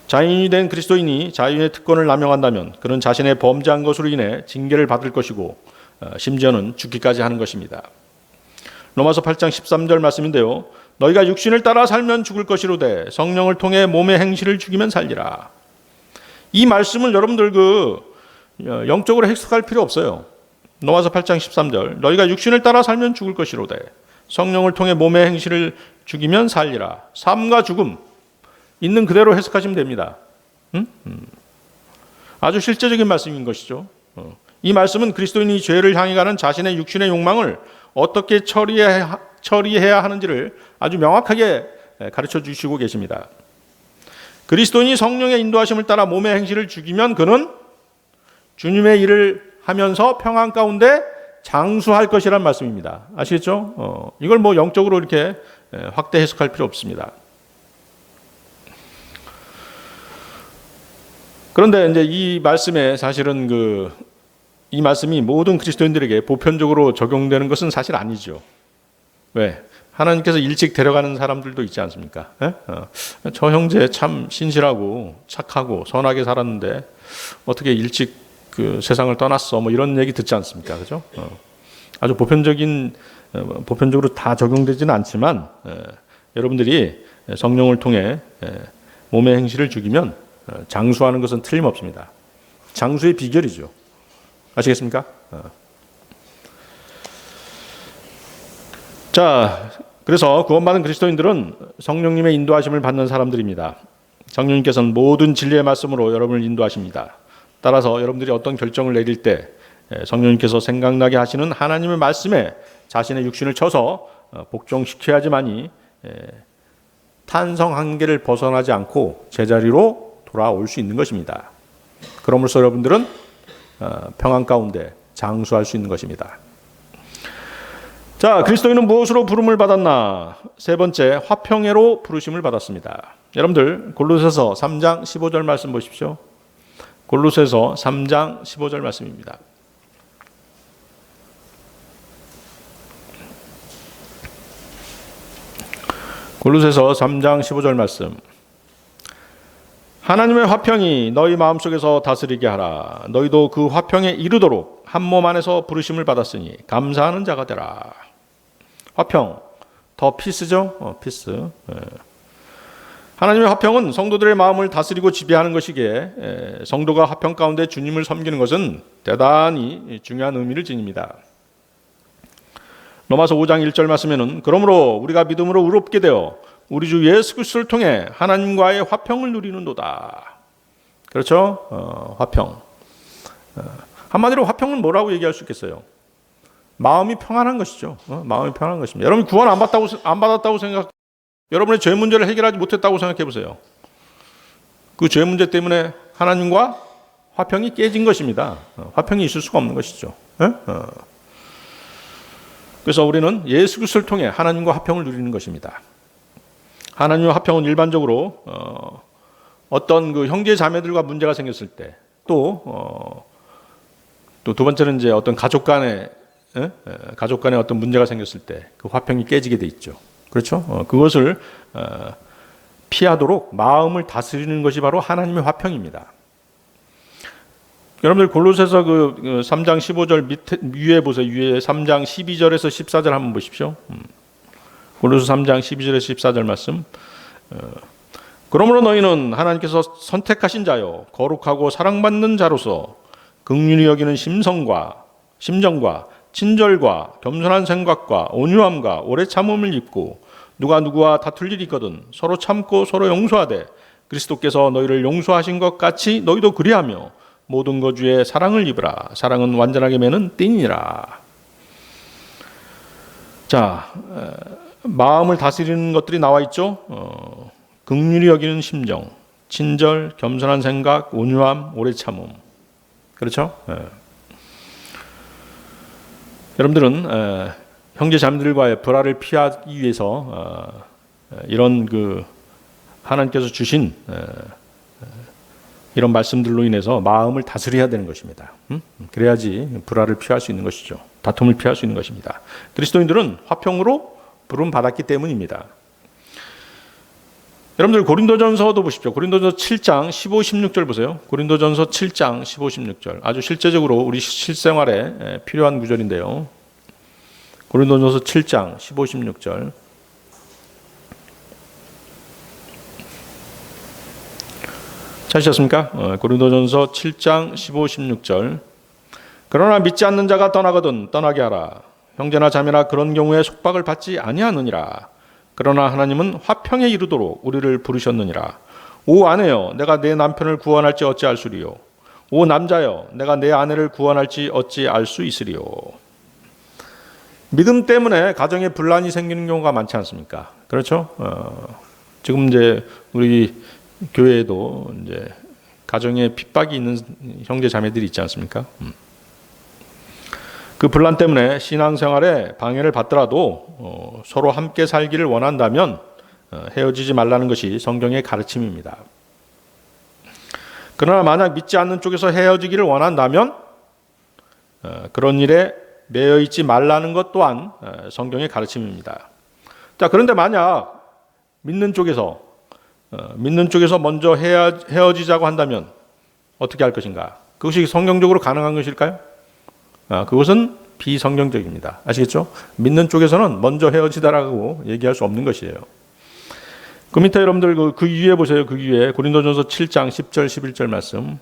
자유인이 된 그리스도인이 자유인의 특권을 남용한다면 그는 자신의 범죄한 것으로 인해 징계를 받을 것이고 심지어는 죽기까지 하는 것입니다. 로마서 8장 13절 말씀인데요. 너희가 육신을 따라 살면 죽을 것이로되 성령을 통해 몸의 행실을 죽이면 살리라. 이 말씀을 여러분들 영적으로 해석할 필요 없어요. 로마서 8장 13절 너희가 육신을 따라 살면 죽을 것이로되 성령을 통해 몸의 행실을 죽이면 살리라. 삶과 죽음 있는 그대로 해석하시면 됩니다. 아주 실제적인 말씀인 것이죠. 이 말씀은 그리스도인이 죄를 향해 가는 자신의 육신의 욕망을 어떻게 처리해야 하는지를 아주 명확하게 가르쳐 주시고 계십니다. 그리스도인이 성령의 인도하심을 따라 몸의 행실을 죽이면 그는 주님의 일을 하면서 평안 가운데 장수할 것이란 말씀입니다. 아시겠죠? 이걸 영적으로 이렇게 확대 해석할 필요 없습니다. 그런데 이제 이 말씀에 사실은 이 말씀이 모든 그리스도인들에게 보편적으로 적용되는 것은 사실 아니죠. 왜? 하나님께서 일찍 데려가는 사람들도 있지 않습니까? 저 형제 참 신실하고 착하고 선하게 살았는데 어떻게 일찍 세상을 떠났어? 이런 얘기 듣지 않습니까? 그죠? 아주 보편적으로 다 적용되지는 않지만 여러분들이 성령을 통해 몸의 행실을 죽이면 장수하는 것은 틀림없습니다. 장수의 비결이죠. 아시겠습니까? 자, 그래서 구원받은 그리스도인들은 성령님의 인도하심을 받는 사람들입니다. 성령님께서는 모든 진리의 말씀으로 여러분을 인도하십니다. 따라서 여러분들이 어떤 결정을 내릴 때 성령님께서 생각나게 하시는 하나님의 말씀에 자신의 육신을 쳐서 복종시켜야지만이 탄성 한계를 벗어나지 않고 제자리로 돌아올 수 있는 것입니다. 그러므로서 여러분들은 평안 가운데 장수할 수 있는 것입니다. 자, 그리스도인은 무엇으로 부름을 받았나? 세 번째, 화평회로 부르심을 받았습니다. 여러분들 골로새서 3장 15절 말씀 보십시오. 골로새서 3장 15절 말씀입니다. 골로새서 3장 15절 말씀. 하나님의 화평이 너희 마음속에서 다스리게 하라. 너희도 그 화평에 이르도록 한 몸 안에서 부르심을 받았으니 감사하는 자가 되라. 화평, 더 피스죠? 피스. 하나님의 화평은 성도들의 마음을 다스리고 지배하는 것이기에 성도가 화평 가운데 주님을 섬기는 것은 대단히 중요한 의미를 지닙니다. 로마서 5장 1절 말씀에는 그러므로 우리가 믿음으로 의롭게 되어 우리 주 예수 그리스도를 통해 하나님과의 화평을 누리는도다. 그렇죠? 화평. 한마디로 화평은 뭐라고 얘기할 수 있겠어요? 마음이 평안한 것이죠. 마음이 평안한 것입니다. 여러분 구원 안 받았다고 생각, 여러분의 죄 문제를 해결하지 못했다고 생각해 보세요. 그 죄 문제 때문에 하나님과 화평이 깨진 것입니다. 화평이 있을 수가 없는 것이죠. 그래서 우리는 예수 그리스도를 통해 하나님과 화평을 누리는 것입니다. 하나님과 화평은 일반적으로 어떤 형제 자매들과 문제가 생겼을 때, 또 두 번째는 이제 어떤 가족 간에 어떤 문제가 생겼을 때 그 화평이 깨지게 돼 있죠. 그렇죠? 그것을 피하도록 마음을 다스리는 것이 바로 하나님의 화평입니다. 여러분들 골로새서 3장 15절 위에 보세요. 위에 3장 12절에서 14절 한번 보십시오. 골로새 3장 12절에서 14절 말씀. 그러므로 너희는 하나님께서 선택하신 자요 거룩하고 사랑받는 자로서 긍휼히 여기는 심정과 친절과 겸손한 생각과 온유함과 오래 참음을 입고 누가 누구와 다툴 일이 있거든 서로 참고 서로 용서하되 그리스도께서 너희를 용서하신 것 같이 너희도 그리하며 모든 것 주에 사랑을 입으라. 사랑은 완전하게 매는 띠니라. 자, 마음을 다스리는 것들이 나와 있죠. 긍휼히 여기는 심정, 친절, 겸손한 생각, 온유함, 오래 참음. 그렇죠? 여러분들은 형제 자매들과의 불화를 피하기 위해서 이런 하나님께서 주신 이런 말씀들로 인해서 마음을 다스려야 되는 것입니다. 그래야지 불화를 피할 수 있는 것이죠. 다툼을 피할 수 있는 것입니다. 그리스도인들은 화평으로 부름 받았기 때문입니다. 여러분들 고린도전서도 보십시오. 고린도전서 7장 15, 16절 보세요. 고린도전서 7장 15, 16절. 아주 실제적으로 우리 실생활에 필요한 구절인데요. 고린도전서 7장 15, 16절. 찾으셨습니까? 고린도전서 7장 15, 16절. 그러나 믿지 않는 자가 떠나거든 떠나게 하라. 형제나 자매나 그런 경우에 속박을 받지 아니하느니라. 그러나 하나님은 화평에 이르도록 우리를 부르셨느니라. 오 아내여, 내가 내 남편을 구원할지 어찌 알 수리요. 오 남자여, 내가 내 아내를 구원할지 어찌 알 수 있으리요. 믿음 때문에 가정에 분란이 생기는 경우가 많지 않습니까? 그렇죠? 지금 이제 우리 교회에도 이제 가정에 핍박이 있는 형제 자매들이 있지 않습니까? 그 분란 때문에 신앙생활에 방해를 받더라도 서로 함께 살기를 원한다면 헤어지지 말라는 것이 성경의 가르침입니다. 그러나 만약 믿지 않는 쪽에서 헤어지기를 원한다면 그런 일에 매여 있지 말라는 것 또한 성경의 가르침입니다. 자, 그런데 만약 믿는 쪽에서 먼저 헤어지자고 한다면 어떻게 할 것인가? 그것이 성경적으로 가능한 것일까요? 그것은 비성경적입니다. 아시겠죠? 믿는 쪽에서는 먼저 헤어지다라고 얘기할 수 없는 것이에요. 그 밑에 여러분들 그 위에 보세요. 그 위에 고린도전서 7장 10절 11절 말씀.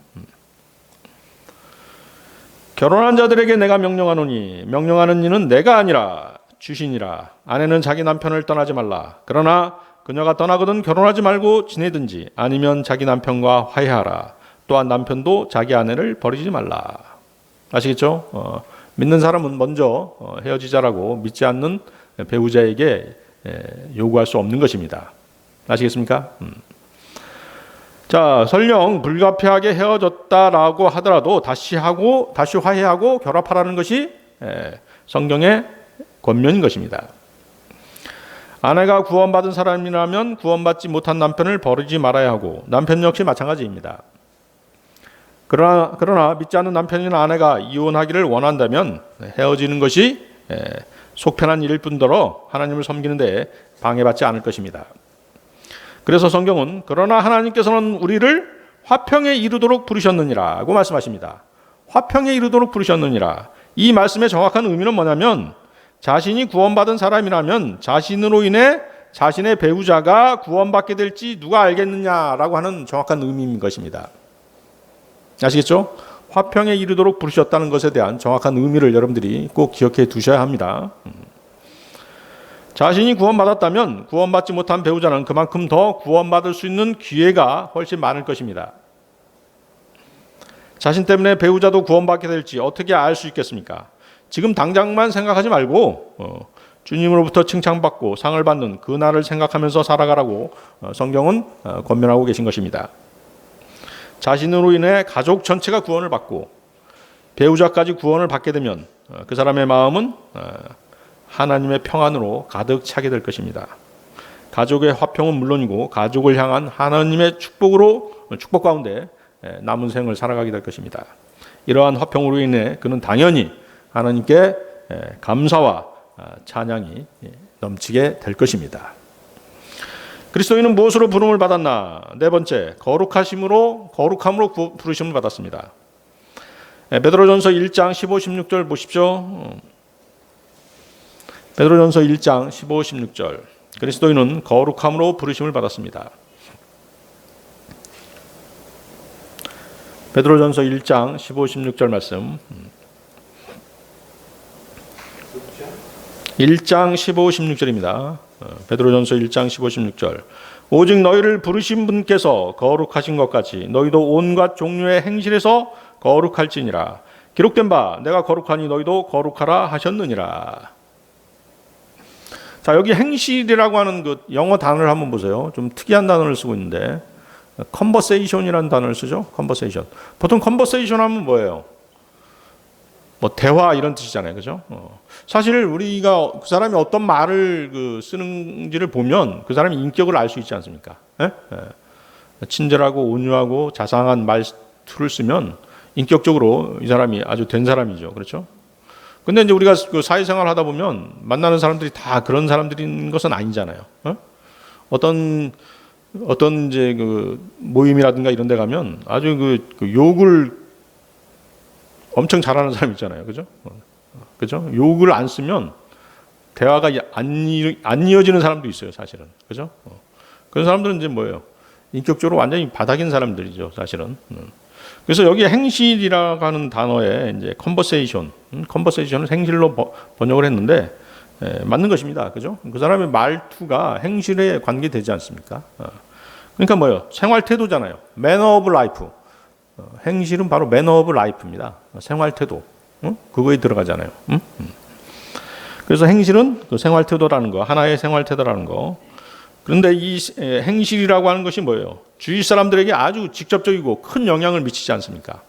결혼한 자들에게 내가 명령하노니 명령하는 이는 내가 아니라 주시니라. 아내는 자기 남편을 떠나지 말라. 그러나 그녀가 떠나거든 결혼하지 말고 지내든지 아니면 자기 남편과 화해하라. 또한 남편도 자기 아내를 버리지 말라. 아시겠죠? 믿는 사람은 먼저 헤어지자라고 믿지 않는 배우자에게 요구할 수 없는 것입니다. 아시겠습니까? 자, 설령 불가피하게 헤어졌다라고 하더라도 다시 화해하고 결합하라는 것이 성경의 권면인 것입니다. 아내가 구원받은 사람이라면 구원받지 못한 남편을 버리지 말아야 하고 남편 역시 마찬가지입니다. 그러나 믿지 않는 남편이나 아내가 이혼하기를 원한다면 헤어지는 것이 속편한 일일 뿐더러 하나님을 섬기는 데 방해받지 않을 것입니다. 그래서 성경은 그러나 하나님께서는 우리를 화평에 이르도록 부르셨느니라고 말씀하십니다. 화평에 이르도록 부르셨느니라. 이 말씀의 정확한 의미는 뭐냐면 자신이 구원받은 사람이라면 자신으로 인해 자신의 배우자가 구원받게 될지 누가 알겠느냐라고 하는 정확한 의미인 것입니다. 아시겠죠? 화평에 이르도록 부르셨다는 것에 대한 정확한 의미를 여러분들이 꼭 기억해 두셔야 합니다. 자신이 구원받았다면 구원받지 못한 배우자는 그만큼 더 구원받을 수 있는 기회가 훨씬 많을 것입니다. 자신 때문에 배우자도 구원받게 될지 어떻게 알 수 있겠습니까? 지금 당장만 생각하지 말고 주님으로부터 칭찬받고 상을 받는 그 날을 생각하면서 살아가라고 성경은 권면하고 계신 것입니다. 자신으로 인해 가족 전체가 구원을 받고 배우자까지 구원을 받게 되면 그 사람의 마음은 하나님의 평안으로 가득 차게 될 것입니다. 가족의 화평은 물론이고 가족을 향한 하나님의 축복 가운데 남은 생을 살아가게 될 것입니다. 이러한 화평으로 인해 그는 당연히 하나님께 감사와 찬양이 넘치게 될 것입니다. 그리스도인은 무엇으로 부름을 받았나? 네 번째, 거룩함으로 부르심을 받았습니다. 베드로전서 1장 15, 16절 보십시오. 베드로전서 1장 15, 16절. 그리스도인은 거룩함으로 부르심을 받았습니다. 베드로전서 1장 15, 16절 말씀. 1장 15, 16절입니다. 베드로전서 1장 15, 16절. 오직 너희를 부르신 분께서 거룩하신 것 같이 너희도 온갖 종류의 행실에서 거룩할지니라. 기록된 바 내가 거룩하니 너희도 거룩하라 하셨느니라. 자, 여기 행실이라고 하는 그 영어 단어를 한번 보세요. 좀 특이한 단어를 쓰고 있는데 conversation이라는 단어를 쓰죠. conversation. 보통 conversation 하면 뭐예요? 뭐 대화 이런 뜻이잖아요, 그죠? 사실 우리가 그 사람이 어떤 말을 쓰는지를 보면 그 사람의 인격을 알 수 있지 않습니까? 친절하고 온유하고 자상한 말투를 쓰면 인격적으로 이 사람이 아주 된 사람이죠, 그렇죠? 근데 이제 우리가 그 사회생활 하다 보면 만나는 사람들이 다 그런 사람들인 것은 아니잖아요. 어떤 어떤 이제 그 모임이라든가 이런 데 가면 아주 그 욕을 엄청 잘하는 사람 있잖아요. 그죠? 그죠? 욕을 안 쓰면 대화가 안 이어지는 사람도 있어요, 사실은. 그죠? 그런 사람들은 이제 뭐예요? 인격적으로 완전히 바닥인 사람들이죠, 사실은. 그래서 여기 행실이라고 하는 단어에 이제 컨버세이션을 행실로 번역을 했는데 맞는 것입니다. 그죠? 그 사람의 말투가 행실에 관계되지 않습니까? 그러니까 뭐예요? 생활 태도잖아요. 매너 오브 라이프. 행실은 바로 매너 오브 라이프입니다. 생활 태도. 그거에 들어가잖아요. 그래서 행실은 그 생활 태도라는 거, 하나의 생활 태도라는 거. 그런데 이 행실이라고 하는 것이 뭐예요? 주위 사람들에게 아주 직접적이고 큰 영향을 미치지 않습니까?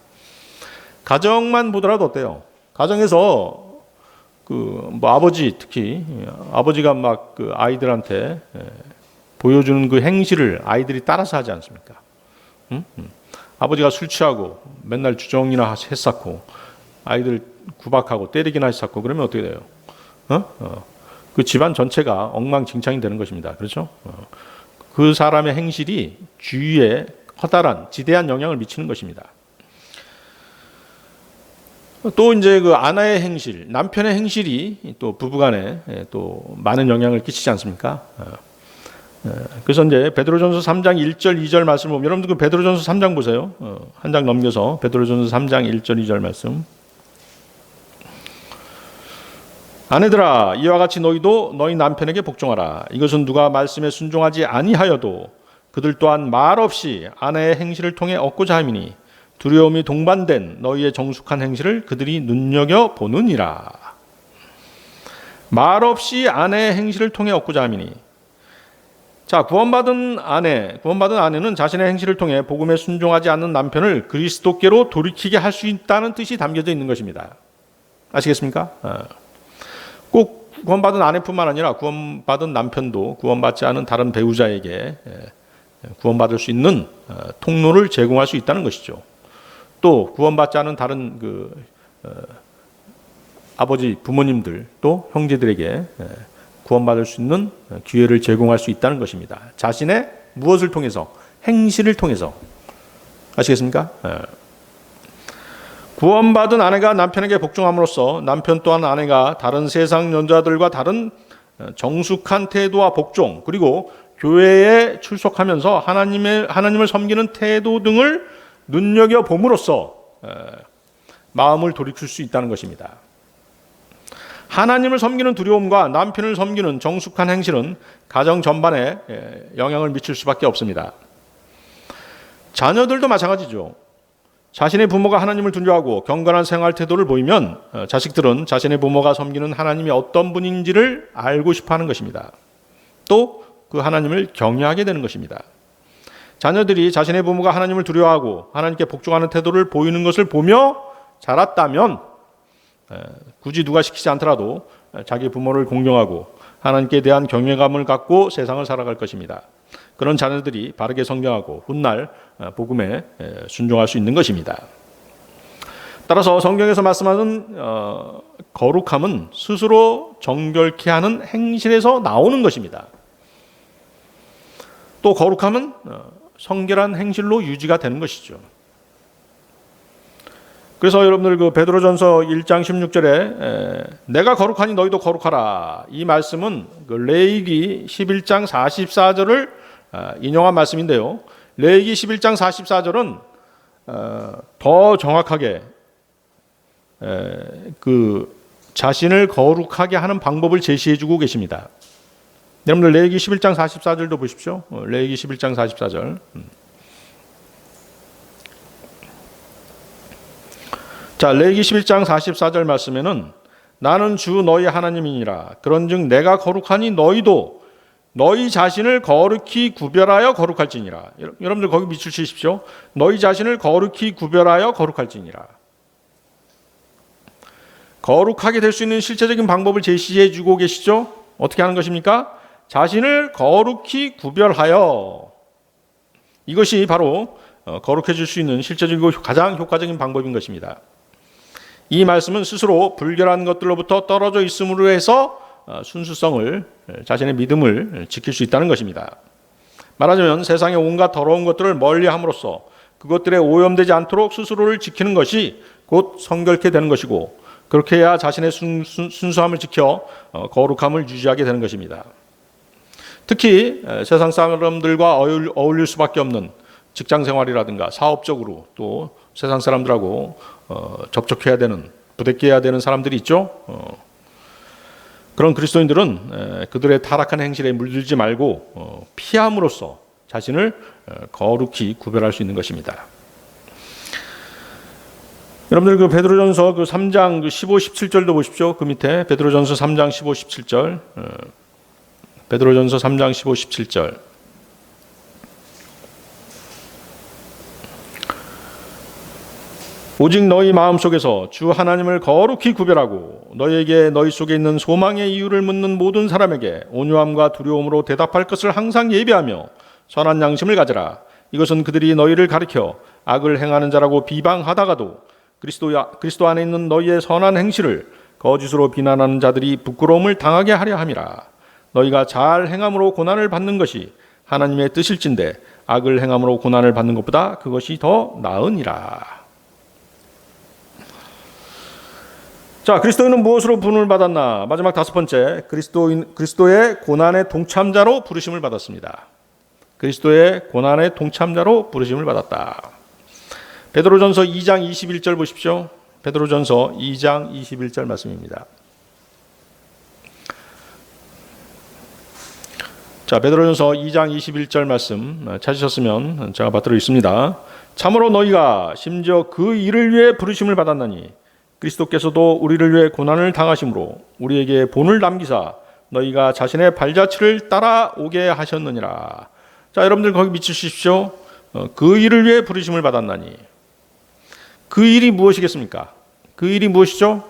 가정만 보더라도 어때요? 가정에서 뭐 아버지, 특히 아버지가 막 그 아이들한테 보여주는 그 행실을 아이들이 따라서 하지 않습니까? 아버지가 술 취하고 맨날 주정이나 했었고 아이들 구박하고 때리기나 했었고 그러면 어떻게 돼요? 그 집안 전체가 엉망진창이 되는 것입니다. 그렇죠? 그 사람의 행실이 주위에 커다란 지대한 영향을 미치는 것입니다. 또 이제 그 아내의 행실, 남편의 행실이 또 부부간에 또 많은 영향을 끼치지 않습니까? 그래서 이제 베드로전서 3장 1절 2절 말씀 보면 여러분들 그 베드로전서 3장 보세요. 한 장 넘겨서 베드로전서 3장 1절 2절 말씀. 아내들아 이와 같이 너희도 너희 남편에게 복종하라. 이것은 누가 말씀에 순종하지 아니하여도 그들 또한 말 없이 아내의 행실을 통해 얻고자 함이니 두려움이 동반된 너희의 정숙한 행실을 그들이 눈여겨보느니라. 말 없이 아내의 행실을 통해 얻고자 함이니. 자, 구원받은 아내는 자신의 행실을 통해 복음에 순종하지 않는 남편을 그리스도께로 돌이키게 할 수 있다는 뜻이 담겨져 있는 것입니다. 아시겠습니까? 꼭 구원받은 아내뿐만 아니라 구원받은 남편도 구원받지 않은 다른 배우자에게 구원받을 수 있는 통로를 제공할 수 있다는 것이죠. 또 구원받지 않은 다른 아버지 부모님들 또 형제들에게 구원받을 수 있는 기회를 제공할 수 있다는 것입니다. 자신의 무엇을 통해서? 행실을 통해서. 아시겠습니까? 구원받은 아내가 남편에게 복종함으로써 남편 또한 아내가 다른 세상 여자들과 다른 정숙한 태도와 복종 그리고 교회에 출석하면서 하나님을 섬기는 태도 등을 눈여겨봄으로써 마음을 돌이킬 수 있다는 것입니다. 하나님을 섬기는 두려움과 남편을 섬기는 정숙한 행실은 가정 전반에 영향을 미칠 수밖에 없습니다. 자녀들도 마찬가지죠. 자신의 부모가 하나님을 두려워하고 경건한 생활 태도를 보이면 자식들은 자신의 부모가 섬기는 하나님이 어떤 분인지를 알고 싶어하는 것입니다. 또 그 하나님을 경외하게 되는 것입니다. 자녀들이 자신의 부모가 하나님을 두려워하고 하나님께 복종하는 태도를 보이는 것을 보며 자랐다면 굳이 누가 시키지 않더라도 자기 부모를 공경하고 하나님께 대한 경외감을 갖고 세상을 살아갈 것입니다. 그런 자녀들이 바르게 성장하고 훗날 복음에 순종할 수 있는 것입니다. 따라서 성경에서 말씀하는 거룩함은 스스로 정결케 하는 행실에서 나오는 것입니다. 또 거룩함은 성결한 행실로 유지가 되는 것이죠. 그래서 여러분들 그 베드로전서 1장 16절에 내가 거룩하니 너희도 거룩하라. 이 말씀은 그 레위기 11장 44절을 인용한 말씀인데요. 레위기 11장 44절은 더 정확하게 그 자신을 거룩하게 하는 방법을 제시해주고 계십니다. 여러분들 레위기 11장 44절도 보십시오. 레위기 11장 44절. 자, 레위기 11장 44절 말씀에는 나는 주 너희 하나님이니라. 그런즉 내가 거룩하니 너희도 너희 자신을 거룩히 구별하여 거룩할지니라. 여러분들 거기 밑줄 치십시오. 너희 자신을 거룩히 구별하여 거룩할지니라. 거룩하게 될 수 있는 실제적인 방법을 제시해 주고 계시죠? 어떻게 하는 것입니까? 자신을 거룩히 구별하여. 이것이 바로 거룩해질 수 있는 실제적이고 가장 효과적인 방법인 것입니다. 이 말씀은 스스로 불결한 것들로부터 떨어져 있음으로 해서 순수성을 자신의 믿음을 지킬 수 있다는 것입니다. 말하자면 세상의 온갖 더러운 것들을 멀리함으로써 그것들에 오염되지 않도록 스스로를 지키는 것이 곧 성결케 되는 것이고, 그렇게 해야 자신의 순수함을 지켜 거룩함을 유지하게 되는 것입니다. 특히 세상 사람들과 어울릴 수밖에 없는 직장 생활이라든가 사업적으로 또 세상 사람들하고 접촉해야 되는, 부대껴야 되는 사람들이 있죠. 그런 그리스도인들은 그들의 타락한 행실에 물들지 말고 피함으로써 자신을 거룩히 구별할 수 있는 것입니다. 여러분들 그 베드로전서 그 3장 그 15, 17절도 보십시오. 그 밑에 베드로전서 3장 15, 17절. 베드로전서 3장 15, 17절. 오직 너희 마음속에서 주 하나님을 거룩히 구별하고 너희에게 너희 속에 있는 소망의 이유를 묻는 모든 사람에게 온유함과 두려움으로 대답할 것을 항상 예비하며 선한 양심을 가져라. 이것은 그들이 너희를 가리켜 악을 행하는 자라고 비방하다가도 그리스도 안에 있는 너희의 선한 행실을 거짓으로 비난하는 자들이 부끄러움을 당하게 하려 함이라. 너희가 잘 행함으로 고난을 받는 것이 하나님의 뜻일진데 악을 행함으로 고난을 받는 것보다 그것이 더 나으니라. 자, 그리스도인은 무엇으로 부름을 받았나? 마지막 5번째, 그리스도의 고난의 동참자로 부르심을 받았습니다. 그리스도의 고난의 동참자로 부르심을 받았다. 베드로전서 2장 21절 보십시오. 베드로전서 2장 21절 말씀입니다. 자, 베드로전서 2장 21절 말씀 찾으셨으면 제가 받들어 있습니다. 참으로 너희가 심지어 그 일을 위해 부르심을 받았나니 그리스도께서도 우리를 위해 고난을 당하심으로 우리에게 본을 남기사 너희가 자신의 발자취를 따라오게 하셨느니라. 자, 여러분들 거기 미치십시오. 그 일을 위해 부르심을 받았나니. 그 일이 무엇이겠습니까? 그 일이 무엇이죠?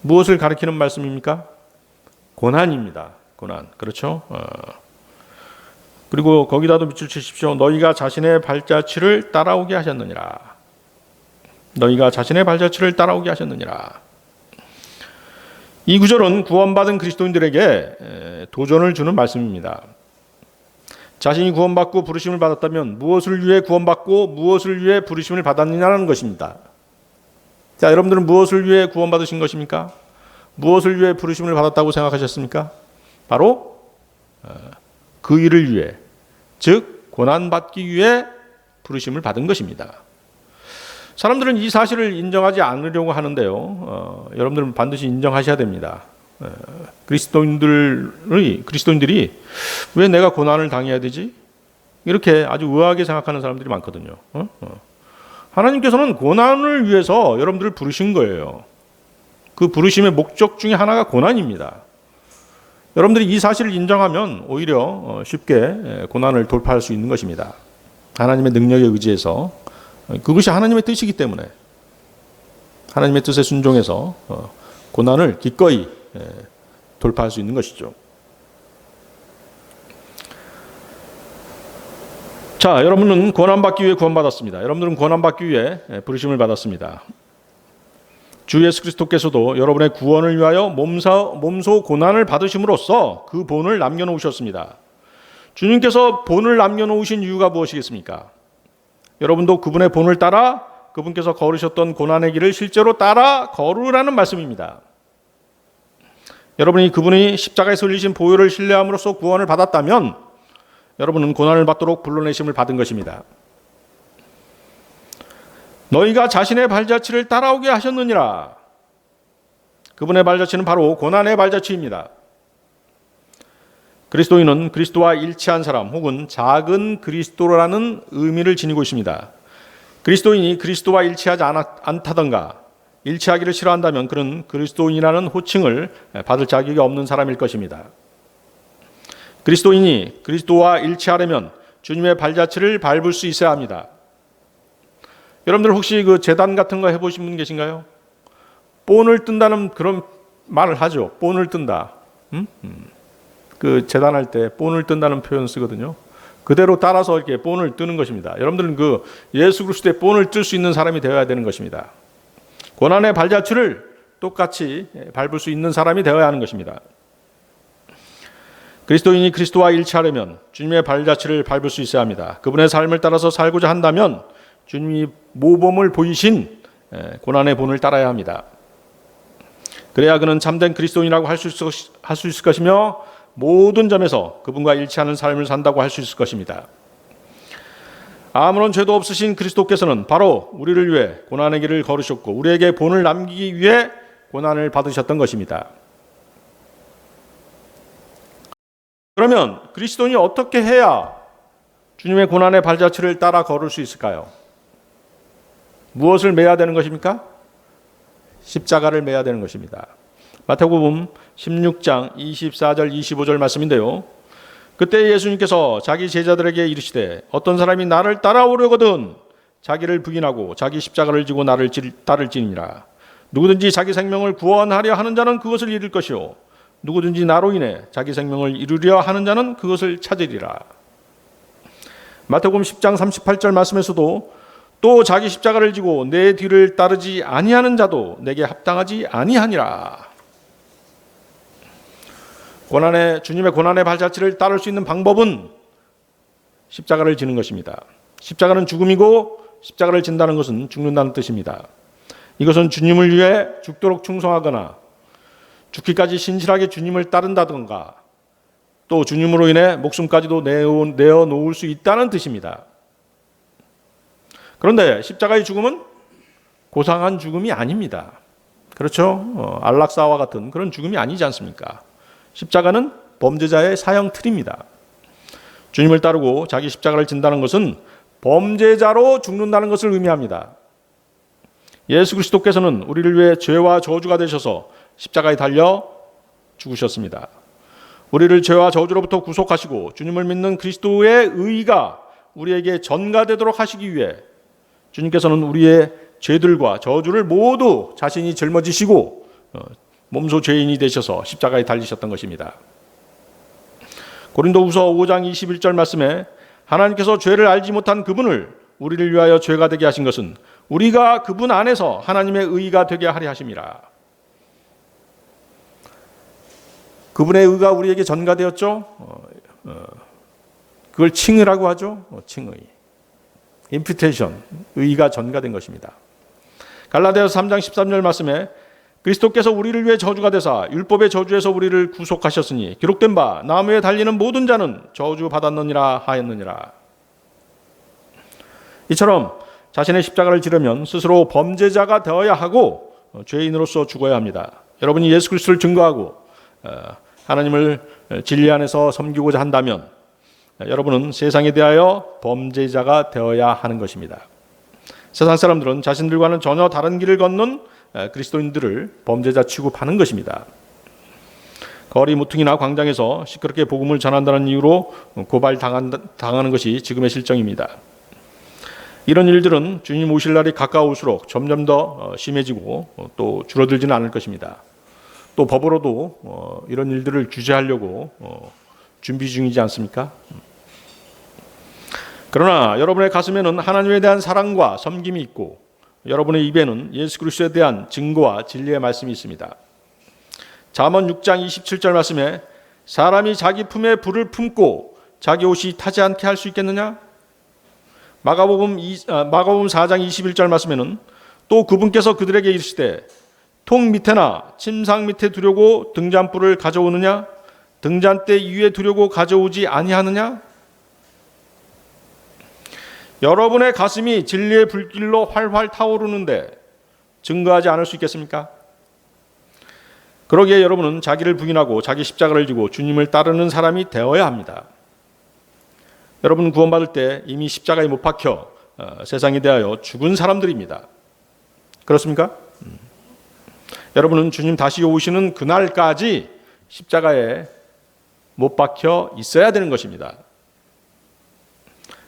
무엇을 가리키는 말씀입니까? 고난입니다. 고난. 그렇죠? 그리고 거기다도 밑줄 치십시오. 너희가 자신의 발자취를 따라오게 하셨느니라. 너희가 자신의 발자취를 따라오게 하셨느니라. 이 구절은 구원받은 그리스도인들에게 도전을 주는 말씀입니다. 자신이 구원받고 부르심을 받았다면 무엇을 위해 구원받고 무엇을 위해 부르심을 받았느냐는 것입니다. 자, 여러분들은 무엇을 위해 구원받으신 것입니까? 무엇을 위해 부르심을 받았다고 생각하셨습니까? 바로 그 일을 위해, 즉 고난받기 위해 부르심을 받은 것입니다. 사람들은 이 사실을 인정하지 않으려고 하는데요. 여러분들은 반드시 인정하셔야 됩니다. 그리스도인들이 왜 내가 고난을 당해야 되지? 이렇게 아주 의아하게 생각하는 사람들이 많거든요. 하나님께서는 고난을 위해서 여러분들을 부르신 거예요. 그 부르심의 목적 중에 하나가 고난입니다. 여러분들이 이 사실을 인정하면 오히려 쉽게 고난을 돌파할 수 있는 것입니다. 하나님의 능력에 의지해서, 그것이 하나님의 뜻이기 때문에 하나님의 뜻에 순종해서 고난을 기꺼이 돌파할 수 있는 것이죠. 자, 여러분은 고난받기 위해 구원받았습니다. 여러분들은 고난받기 위해 부르심을 받았습니다. 주 예수 그리스도께서도 여러분의 구원을 위하여 몸소 고난을 받으심으로써 그 본을 남겨놓으셨습니다. 주님께서 본을 남겨놓으신 이유가 무엇이겠습니까? 여러분도 그분의 본을 따라 그분께서 걸으셨던 고난의 길을 실제로 따라 걸으라는 말씀입니다. 여러분이 그분이 십자가에서 흘리신 보혈을 신뢰함으로써 구원을 받았다면 여러분은 고난을 받도록 불러내심을 받은 것입니다. 너희가 자신의 발자취를 따라오게 하셨느니라. 그분의 발자취는 바로 고난의 발자취입니다. 그리스도인은 그리스도와 일치한 사람 혹은 작은 그리스도라는 의미를 지니고 있습니다. 그리스도인이 그리스도와 일치하지 않다던가 일치하기를 싫어한다면 그는 그리스도인이라는 호칭을 받을 자격이 없는 사람일 것입니다. 그리스도인이 그리스도와 일치하려면 주님의 발자취를 밟을 수 있어야 합니다. 여러분들 혹시 그 제단 같은 거 해보신 분 계신가요? 본을 뜬다는 그런 말을 하죠. 본을 뜬다. 그 제단할 때 본을 뜬다는 표현 쓰거든요. 그대로 따라서 이렇게 본을 뜨는 것입니다. 여러분들은 그 예수 그리스도의 본을 뜰 수 있는 사람이 되어야 되는 것입니다. 고난의 발자취를 똑같이 밟을 수 있는 사람이 되어야 하는 것입니다. 그리스도인이 그리스도와 일치하려면 주님의 발자취를 밟을 수 있어야 합니다. 그분의 삶을 따라서 살고자 한다면 주님이 모범을 보이신 고난의 본을 따라야 합니다. 그래야 그는 참된 그리스도인이라고 할 수 있을 것이며 모든 점에서 그분과 일치하는 삶을 산다고 할 수 있을 것입니다. 아무런 죄도 없으신 그리스도께서는 바로 우리를 위해 고난의 길을 걸으셨고 우리에게 본을 남기기 위해 고난을 받으셨던 것입니다. 그러면 그리스도인이 어떻게 해야 주님의 고난의 발자취를 따라 걸을 수 있을까요? 무엇을 매야 되는 것입니까? 십자가를 매야 되는 것입니다. 마태복음 16장 24절 25절 말씀인데요. 그때 예수님께서 자기 제자들에게 이르시되 어떤 사람이 나를 따라오려거든 자기를 부인하고 자기 십자가를 지고 나를 따를지니라. 누구든지 자기 생명을 구원하려 하는 자는 그것을 잃을 것이요 누구든지 나로 인해 자기 생명을 이루려 하는 자는 그것을 찾으리라. 마태복음 10장 38절 말씀에서도 또 자기 십자가를 지고 내 뒤를 따르지 아니하는 자도 내게 합당하지 아니하니라. 주님의 고난의 발자취를 따를 수 있는 방법은 십자가를 지는 것입니다. 십자가는 죽음이고 십자가를 진다는 것은 죽는다는 뜻입니다. 이것은 주님을 위해 죽도록 충성하거나 죽기까지 신실하게 주님을 따른다든가 또 주님으로 인해 목숨까지도 내어놓을 수 있다는 뜻입니다. 그런데 십자가의 죽음은 고상한 죽음이 아닙니다. 그렇죠? 안락사와 같은 그런 죽음이 아니지 않습니까? 십자가는 범죄자의 사형 틀입니다. 주님을 따르고 자기 십자가를 진다는 것은 범죄자로 죽는다는 것을 의미합니다. 예수 그리스도께서는 우리를 위해 죄와 저주가 되셔서 십자가에 달려 죽으셨습니다. 우리를 죄와 저주로부터 구속하시고 주님을 믿는 그리스도의 의가 우리에게 전가되도록 하시기 위해 주님께서는 우리의 죄들과 저주를 모두 자신이 짊어지시고 몸소 죄인이 되셔서 십자가에 달리셨던 것입니다. 고린도후서 5장 21절 말씀에 하나님께서 죄를 알지 못한 그분을 우리를 위하여 죄가 되게 하신 것은 우리가 그분 안에서 하나님의 의가 되게 하려 하심이라. 그분의 의가 우리에게 전가되었죠. 그걸 칭의라고 하죠. 칭의. 임퓨테이션, 의가 전가된 것입니다. 갈라디아서 3장 13절 말씀에 그리스도께서 우리를 위해 저주가 되사 율법의 저주에서 우리를 구속하셨으니 기록된 바 나무에 달리는 모든 자는 저주 받았느니라 하였느니라. 이처럼 자신의 십자가를 지르면 스스로 범죄자가 되어야 하고 죄인으로서 죽어야 합니다. 여러분이 예수 그리스도를 증거하고 하나님을 진리 안에서 섬기고자 한다면 여러분은 세상에 대하여 범죄자가 되어야 하는 것입니다. 세상 사람들은 자신들과는 전혀 다른 길을 걷는 그리스도인들을 범죄자 취급하는 것입니다. 거리 모퉁이나 광장에서 시끄럽게 복음을 전한다는 이유로 고발당하는 것이 지금의 실정입니다. 이런 일들은 주님 오실 날이 가까울수록 점점 더 심해지고 또 줄어들지는 않을 것입니다. 또 법으로도 이런 일들을 규제하려고 준비 중이지 않습니까? 그러나 여러분의 가슴에는 하나님에 대한 사랑과 섬김이 있고 여러분의 입에는 예수 그리스도에 대한 증거와 진리의 말씀이 있습니다. 잠언 6장 27절 말씀에 사람이 자기 품에 불을 품고 자기 옷이 타지 않게 할 수 있겠느냐? 마가복음 4장 21절 말씀에는 또 그분께서 그들에게 이르시되 통 밑에나 침상 밑에 두려고 등잔불을 가져오느냐? 등잔대 위에 두려고 가져오지 아니하느냐? 여러분의 가슴이 진리의 불길로 활활 타오르는데 증거하지 않을 수 있겠습니까? 그러기에 여러분은 자기를 부인하고 자기 십자가를 지고 주님을 따르는 사람이 되어야 합니다. 여러분 구원받을 때 이미 십자가에 못 박혀 세상에 대하여 죽은 사람들입니다. 그렇습니까? 여러분은 주님 다시 오시는 그날까지 십자가에 못 박혀 있어야 되는 것입니다.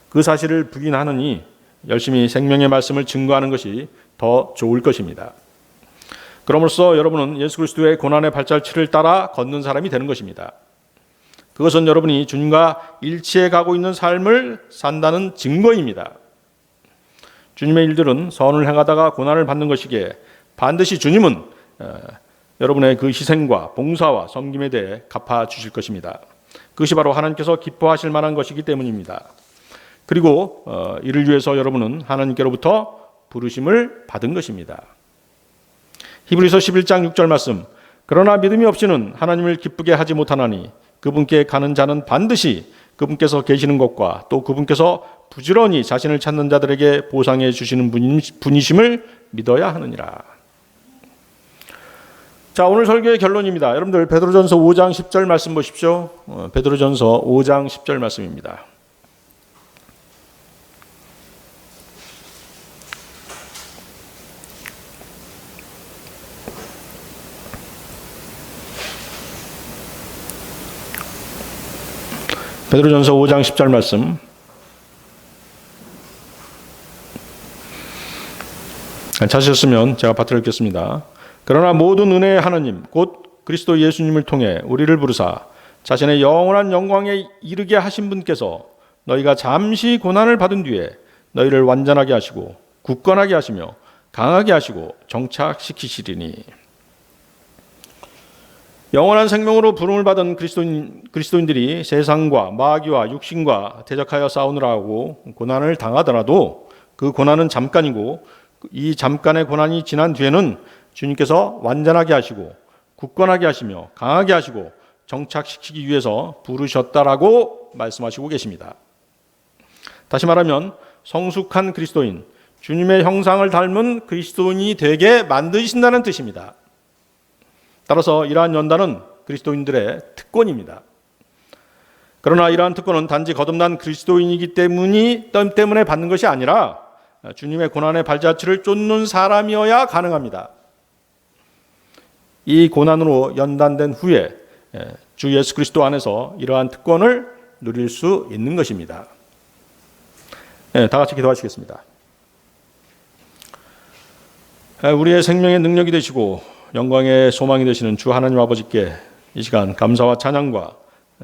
그 사실을 부인하느니 열심히 생명의 말씀을 증거하는 것이 더 좋을 것입니다. 그럼으로써 여러분은 예수 그리스도의 고난의 발자취를 따라 걷는 사람이 되는 것입니다. 그것은 여러분이 주님과 일치해 가고 있는 삶을 산다는 증거입니다. 주님의 일들은 선을 행하다가 고난을 받는 것이기에 반드시 주님은 여러분의 그 희생과 봉사와 섬김에 대해 갚아주실 것입니다. 그것이 바로 하나님께서 기뻐하실 만한 것이기 때문입니다. 그리고 이를 위해서 여러분은 하나님께로부터 부르심을 받은 것입니다. 히브리서 11장 6절 말씀. 그러나 믿음이 없이는 하나님을 기쁘게 하지 못하나니 그분께 가는 자는 반드시 그분께서 계시는 것과 또 그분께서 부지런히 자신을 찾는 자들에게 보상해 주시는 분이심을 믿어야 하느니라. 자, 오늘 설교의 결론입니다. 여러분들 베드로전서 5장 10절 말씀 보십시오. 베드로전서 5장 10절 말씀입니다. 베드로전서 5장 10절 말씀. 찾으셨으면 제가 받들어 읽겠습니다. 그러나 모든 은혜의 하나님 곧 그리스도 예수님을 통해 우리를 부르사 자신의 영원한 영광에 이르게 하신 분께서 너희가 잠시 고난을 받은 뒤에 너희를 완전하게 하시고 굳건하게 하시며 강하게 하시고 정착시키시리니. 영원한 생명으로 부름을 받은 그리스도인들이 세상과 마귀와 육신과 대적하여 싸우느라 하고 고난을 당하더라도 그 고난은 잠깐이고 이 잠깐의 고난이 지난 뒤에는 주님께서 완전하게 하시고 굳건하게 하시며 강하게 하시고 정착시키기 위해서 부르셨다라고 말씀하시고 계십니다. 다시 말하면 성숙한 그리스도인, 주님의 형상을 닮은 그리스도인이 되게 만드신다는 뜻입니다. 따라서 이러한 연단은 그리스도인들의 특권입니다. 그러나 이러한 특권은 단지 거듭난 그리스도인이기 때문에 받는 것이 아니라 주님의 고난의 발자취를 쫓는 사람이어야 가능합니다. 이 고난으로 연단된 후에 주 예수 그리스도 안에서 이러한 특권을 누릴 수 있는 것입니다. 다 같이 기도하시겠습니다. 우리의 생명의 능력이 되시고 영광의 소망이 되시는 주 하나님 아버지께 이 시간 감사와 찬양과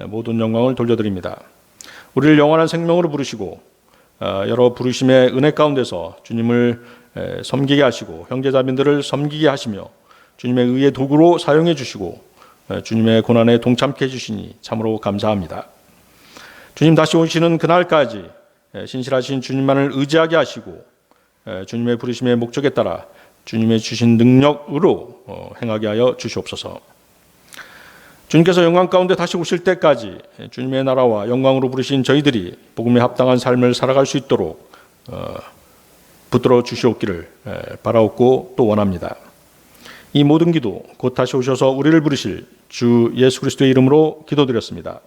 모든 영광을 돌려드립니다. 우리를 영원한 생명으로 부르시고 여러 부르심의 은혜 가운데서 주님을 섬기게 하시고 형제자매들을 섬기게 하시며 주님의 의의 도구로 사용해 주시고 주님의 고난에 동참케 해주시니 참으로 감사합니다. 주님 다시 오시는 그날까지 신실하신 주님만을 의지하게 하시고 주님의 부르심의 목적에 따라 주님의 주신 능력으로 행하게 하여 주시옵소서. 주님께서 영광 가운데 다시 오실 때까지 주님의 나라와 영광으로 부르신 저희들이 복음에 합당한 삶을 살아갈 수 있도록 붙들어 주시옵기를 바라옵고 또 원합니다. 이 모든 기도 곧 다시 오셔서 우리를 부르실 주 예수 그리스도의 이름으로 기도드렸습니다.